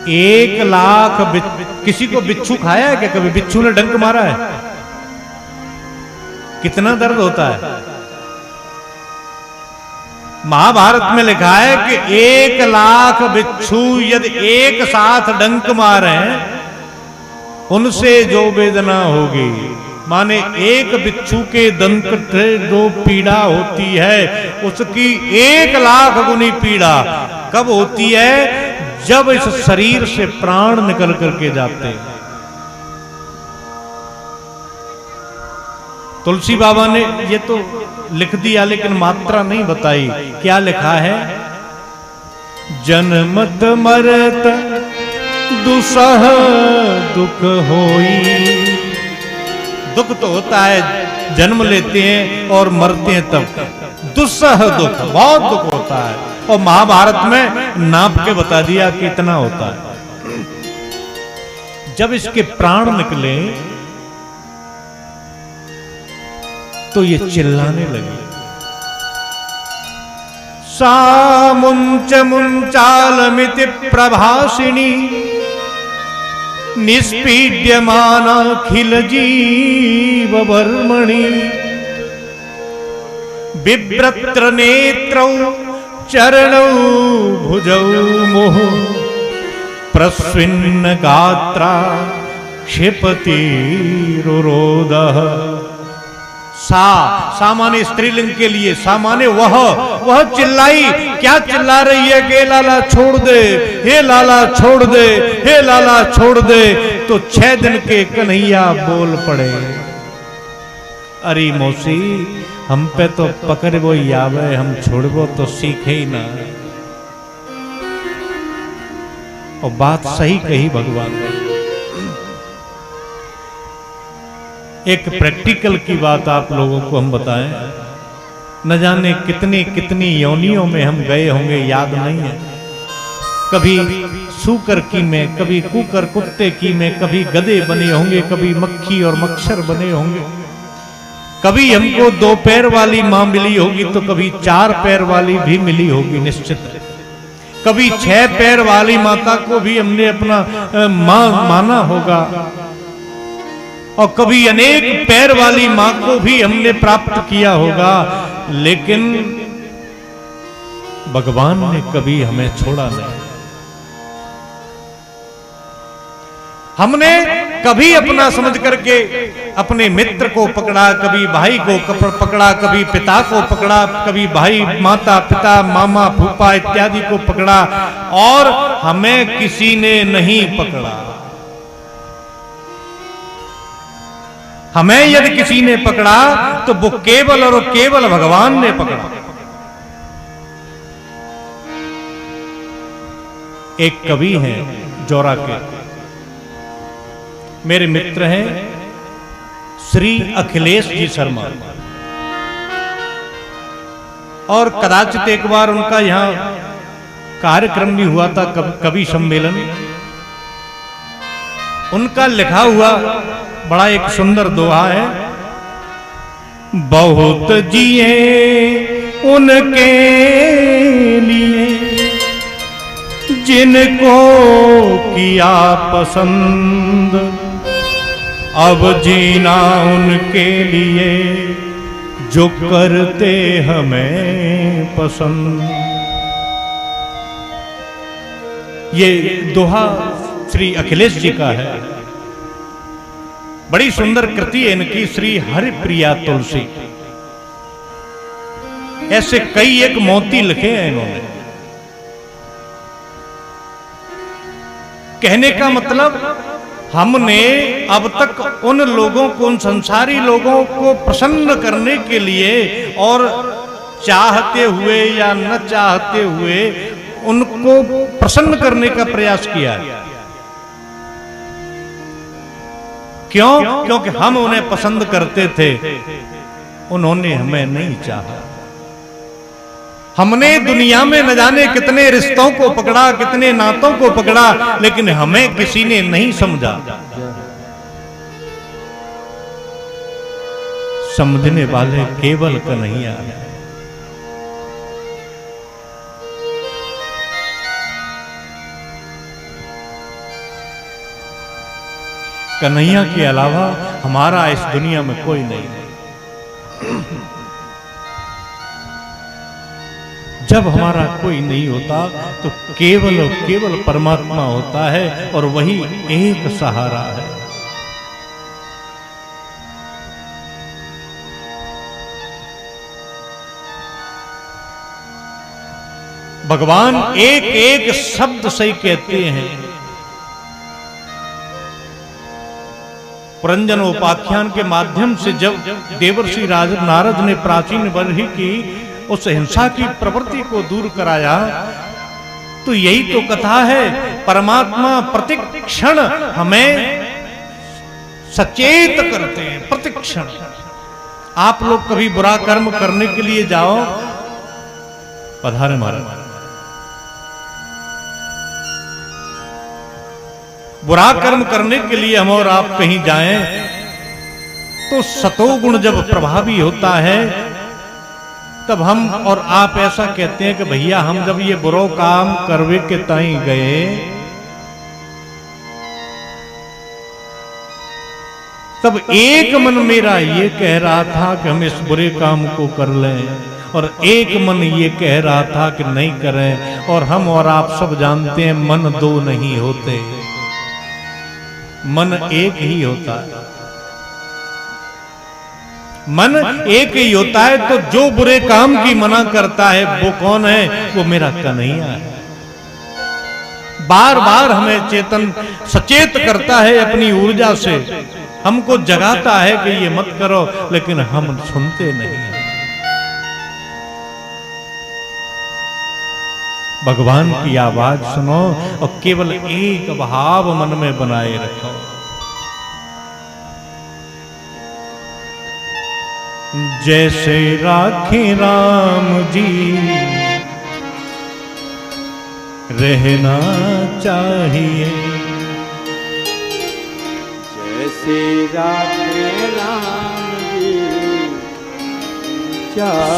A: 1,00,000 किसी को बिच्छू खाया है क्या? कभी बिच्छू ने डंक मारा है? कितना दर्द होता है। महाभारत में लिखा है कि 1,00,000 बिच्छू यदि एक साथ डंक मारे उनसे जो वेदना होगी, माने एक बिच्छू के दंत से जो पीड़ा होती है उसकी 1,00,000 गुनी पीड़ा कब होती है? जब इस शरीर से प्राण निकल करके जाते हैं। तुलसी बाबा ने ये तो लिख दिया लेकिन मात्रा नहीं बताई। क्या लिखा है? जन्मत मरत दुसह दुख होई। दुख तो होता है, जन्म लेते हैं और मरते हैं तब दुसह दुख, बहुत दुख होता है। और महाभारत में नाप के बता दिया कि इतना होता है। जब इसके प्राण निकले तो ये चिल्लाने लगे, सा मुंच मुंचालमिति प्रभासिनी निष्पीड्यमानाखिल जीव वर्मणि बिभ्रत्र नेत्रौ चरणौ भुजौ मोह प्रस्विन्न गात्रा क्षिपति रुरोदः। सामान्य स्त्रीलिंग के लिए सामान्य वह चिल्लाई। क्या चिल्ला रही है कि लाला छोड़ दे, हे लाला छोड़ दे, हे लाला छोड़ दे। तो 6 दिन के कन्हैया बोल पड़े, अरे मौसी हम पे तो पकड़बो आवे, हम छोड़बो तो सीखे ही ना। और बात सही कही भगवान ने। एक प्रैक्टिकल की बात आप लोगों को हम बताएं, न जाने कितनी कितनी योनियों में हम गए होंगे, याद नहीं है। कभी सूकर की में, कभी कुकर कुत्ते की में, कभी गधे बने होंगे, कभी मक्खी और मच्छर बने होंगे। कभी हमको 2 पैर वाली मां मिली होगी तो कभी 4 पैर वाली भी मिली होगी निश्चित। कभी 6 पैर वाली माता को भी हमने अपना मां माना होगा, और कभी अनेक पैर वाली मां को भी हमने प्राप्त किया होगा। लेकिन भगवान ने कभी हमें छोड़ा नहीं। हमने कभी अपना समझ करके अपने मित्र को पकड़ा, कभी भाई को पकड़ा, कभी पिता को पकड़ा, कभी भाई माता पिता मामा फूफा इत्यादि को पकड़ा, और हमें किसी ने नहीं पकड़ा। हमें यदि किसी ने पकड़ा तो वो केवल और केवल भगवान ने पकड़ा। एक कवि हैं जोरा के, मेरे मित्र हैं श्री अखिलेश जी शर्मा, और कदाचित एक बार उनका यहां कार्यक्रम भी हुआ था, कवि सम्मेलन। उनका लिखा हुआ बड़ा एक सुंदर दोहा है, बहुत जिए उनके लिए जिनको किया पसंद, अब जीना उनके लिए जो करते हमें पसंद। ये दोहा श्री अखिलेश जी का है। बड़ी सुंदर कृति है इनकी, श्री हरिप्रिया तुलसी। ऐसे कई एक मोती लिखे हैं इन्होंने। कहने का मतलब, हमने अब तक उन लोगों को, उन संसारी लोगों को प्रसन्न करने के लिए और चाहते हुए या न चाहते हुए उनको प्रसन्न करने का प्रयास किया है। क्यों? क्योंकि हम उन्हें पसंद करते थे, उन्होंने हमें नहीं चाहा। हमने दुनिया में न जाने कितने रिश्तों को पकड़ा, कितने नातों को पकड़ा, लेकिन हमें किसी ने नहीं समझा। समझने वाले केवल कन्हैया है। कन्हैया के अलावा हमारा इस दुनिया में कोई नहीं है। जब हमारा कोई नहीं होता तो केवल और केवल परमात्मा होता है और वही एक सहारा है। भगवान एक एक शब्द से कहते हैं। पुरंजन उपाख्यान के माध्यम से जब देवर्षि नारद ने प्राचीन वर्षि की उस हिंसा की प्रवृत्ति को दूर कराया, तो यही तो कथा है। परमात्मा प्रतिक्षण हमें सचेत करते हैं, प्रतिक्षण। आप लोग कभी बुरा कर्म करने के लिए जाओ, पधारे महाराज, बुरा कर्म करने के लिए हम और आप कहीं जाएं तो सतोगुण जब प्रभावी होता है तब हम और आप ऐसा कहते हैं कि भैया हम जब ये बुरा काम करवे के ताई गए तब एक मन मेरा ये कह रहा था कि हम इस बुरे काम को कर लें और एक मन ये कह रहा था कि नहीं करें। और हम और आप सब जानते हैं मन दो नहीं होते, मन एक ही होता है। मन एक ही होता है। तो जो बुरे काम की मना करता है वो कौन है? वो मेरा कन्हैया है। बार बार हमें चेतन सचेत करता है अपनी ऊर्जा से, हमको जगाता है कि ये मत करो, लेकिन हम सुनते नहीं। भगवान की आवाज सुनो और केवल एक भाव मन में बनाए रखो। जैसे राखे राम जी रहना चाहिए,
B: जैसे राखे राम जी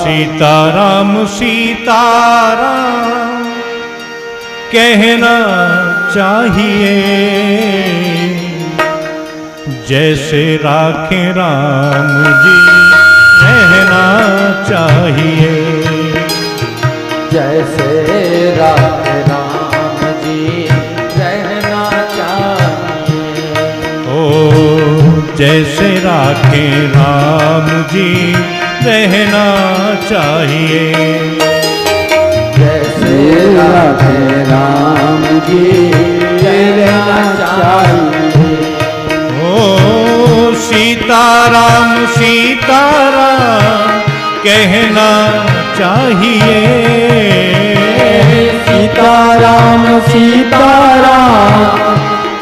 A: सीताराम सीताराम कहना चाहिए, जैसे राखे राम जी रहना चाहिए,
B: जैसे राखे राम जी रहना चाहिए।
A: ओ जैसे राखे राम जी रहना चाहिए,
B: जैसे राखे राम जी रहना चाहिए।
A: ओ सीताराम सीताराम कहना चाहिए,
B: सीताराम सीताराम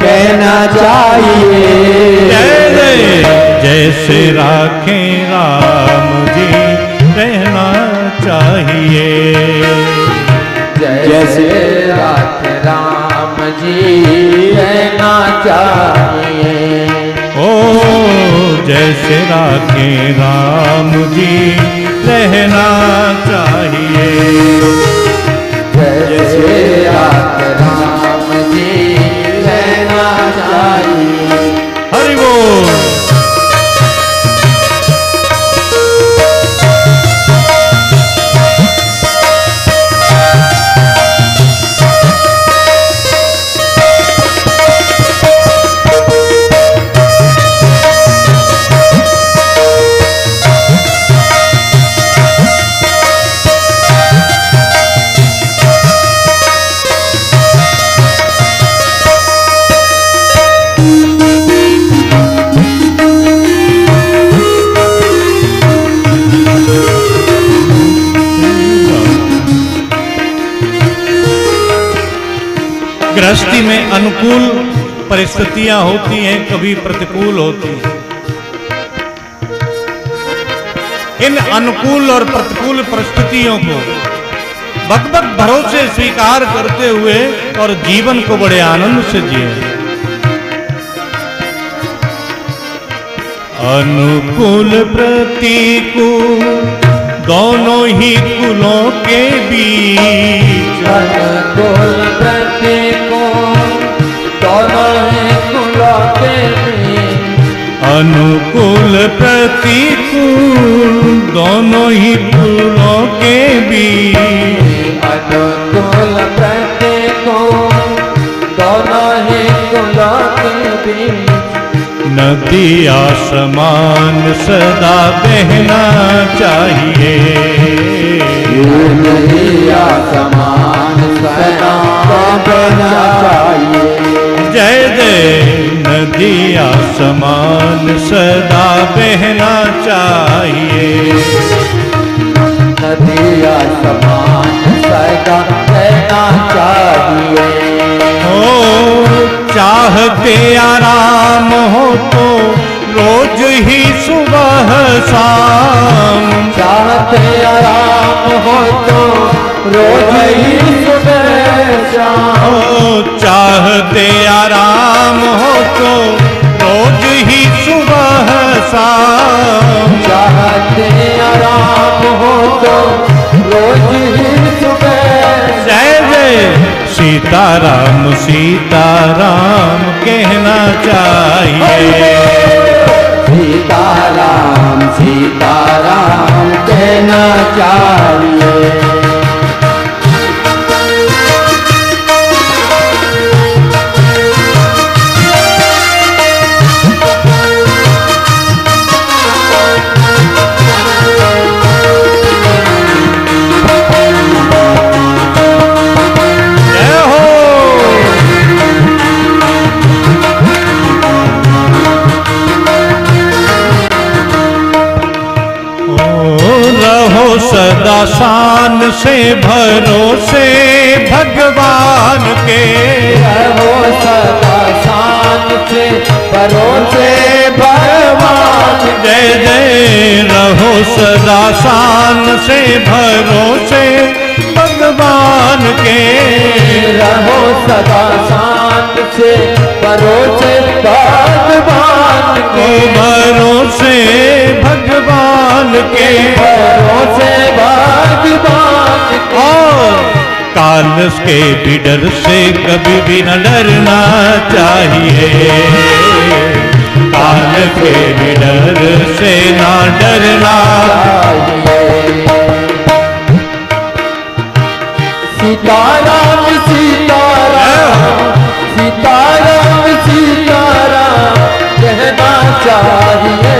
B: कहना चाहिए।
A: जैसे राखे राम जी रहना चाहिए,
B: जैसे राखे राम जी रहना चाहिए।
A: ओ जैसे राखे राम जी रहना चाहिए,
B: जैसे राखे राम जी रहना चाहिए।
A: हरि बोल। गृहस्थी में अनुकूल परिस्थितियां होती हैं, कभी प्रतिकूल होती हैं। इन अनुकूल और प्रतिकूल परिस्थितियों को भगवत भरोसे स्वीकार करते हुए और जीवन को बड़े आनंद से जिए। अनुकूल प्रतिकूल दोनों ही कुलों के बीच,
B: अनुकूल प्रतिकूल दोनों ही कुलों के बीच,
A: अनुकूल प्रतिकूल दोनों ही कुलों के बीच, नदिया समान सदा बहना चाहिए।
B: नदिया समान सदा बहना चाहिए।
A: जय जय नदिया समान सदा बहना चाहिए।
B: नदिया समान सदा बहना चाहिए।
A: चाहते आराम हो तो रोज ही सुबह शाम।
B: चाहते आराम हो तो रोज ही सुबह शाम।
A: चाहते आराम हो तो रोज ही सुबह शाम।
B: चाहते आराम हो तो रोज ही सुबह।
A: जय जय सीताराम सीताराम कहना चाहिए।
B: सीताराम सीताराम कहना चाहिए।
A: सदा शान से भरोसे भगवान के।
B: रहो सदा शान से भरोसे भगवान।
A: जय जय रहो सदा शान से भरोसे भगवान के।
B: रहो सदा शान से भरोसे भगवान के।
A: भरोसे भगवान के।
B: भरोसे भगवान के।
A: और काल के भी डर से कभी भी न डरना चाहिए। काल के भी डर से ना डरना
B: सीताराम सीताराम सीताराम सीताराम कहना चाहिए।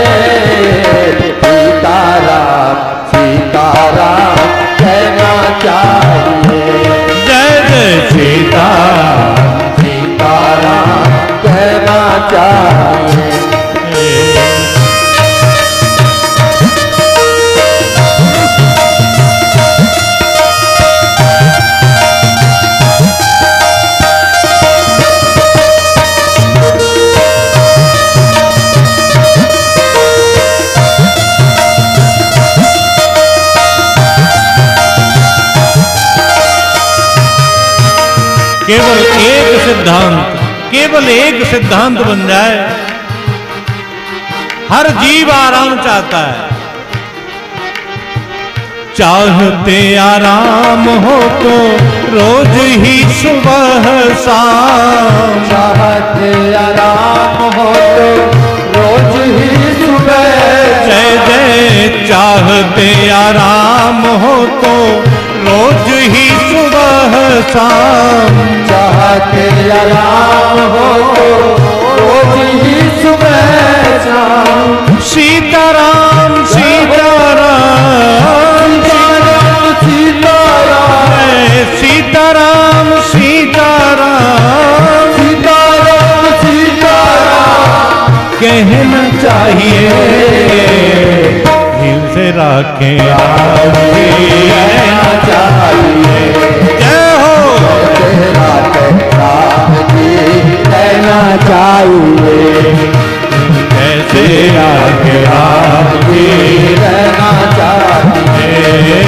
B: सीताराम सीताराम कहना चाहिए।
A: जय जय सीताराम
B: सीताराम कहना चाहिए।
A: केवल एक सिद्धांत बन जाए। हर जीव आराम चाहता है। चाहते आराम हो तो रोज ही सुबह शाम।
B: चाहते आराम हो तो रोज ही सुबह।
A: जय जय चाहते आराम हो तो रोज ही सुबह शाम।
B: चाहते आराम हो तो रोज ही सुबह शाम।
A: सीताराम सीताराम
B: सीताराम
A: सीताराम सीताराम
B: सीताराम सीताराम
A: कहना चाहिए। दिल से राखें
B: कहना चाहिए।
A: जय हो
B: राम जी कहना चाहिए।
A: कैसे राखे राम जी
B: कहना चाहिए।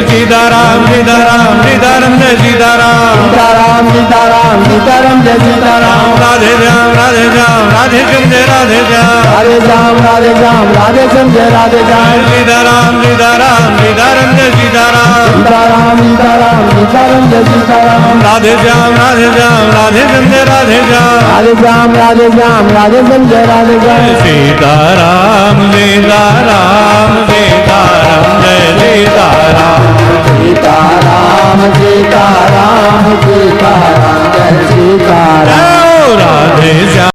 A: सीताराम सीताराम सीताराम जय सीताराम।
B: सीताराम सीताराम सीताराम जय सीताराम।
A: राधे श्याम राधे श्याम राधे श्याम जय राधे श्याम।
B: राधे श्याम राधे श्याम राधे श्याम जय राधे श्याम।
A: सीताराम सीताराम सीताराम जय सीताराम।
B: सीताराम सीताराम सीताराम जय सीताराम।
A: राधे श्याम राधे श्याम राधे श्याम जय राधे श्याम।
B: राधे श्याम राधे श्याम राधे श्याम जय राधे श्याम।
A: सीताराम सीताराम सीताराम जय सीताराम।
B: सीताराम सीताराम सीताराम जय सीताराम।
A: राधे श्याम।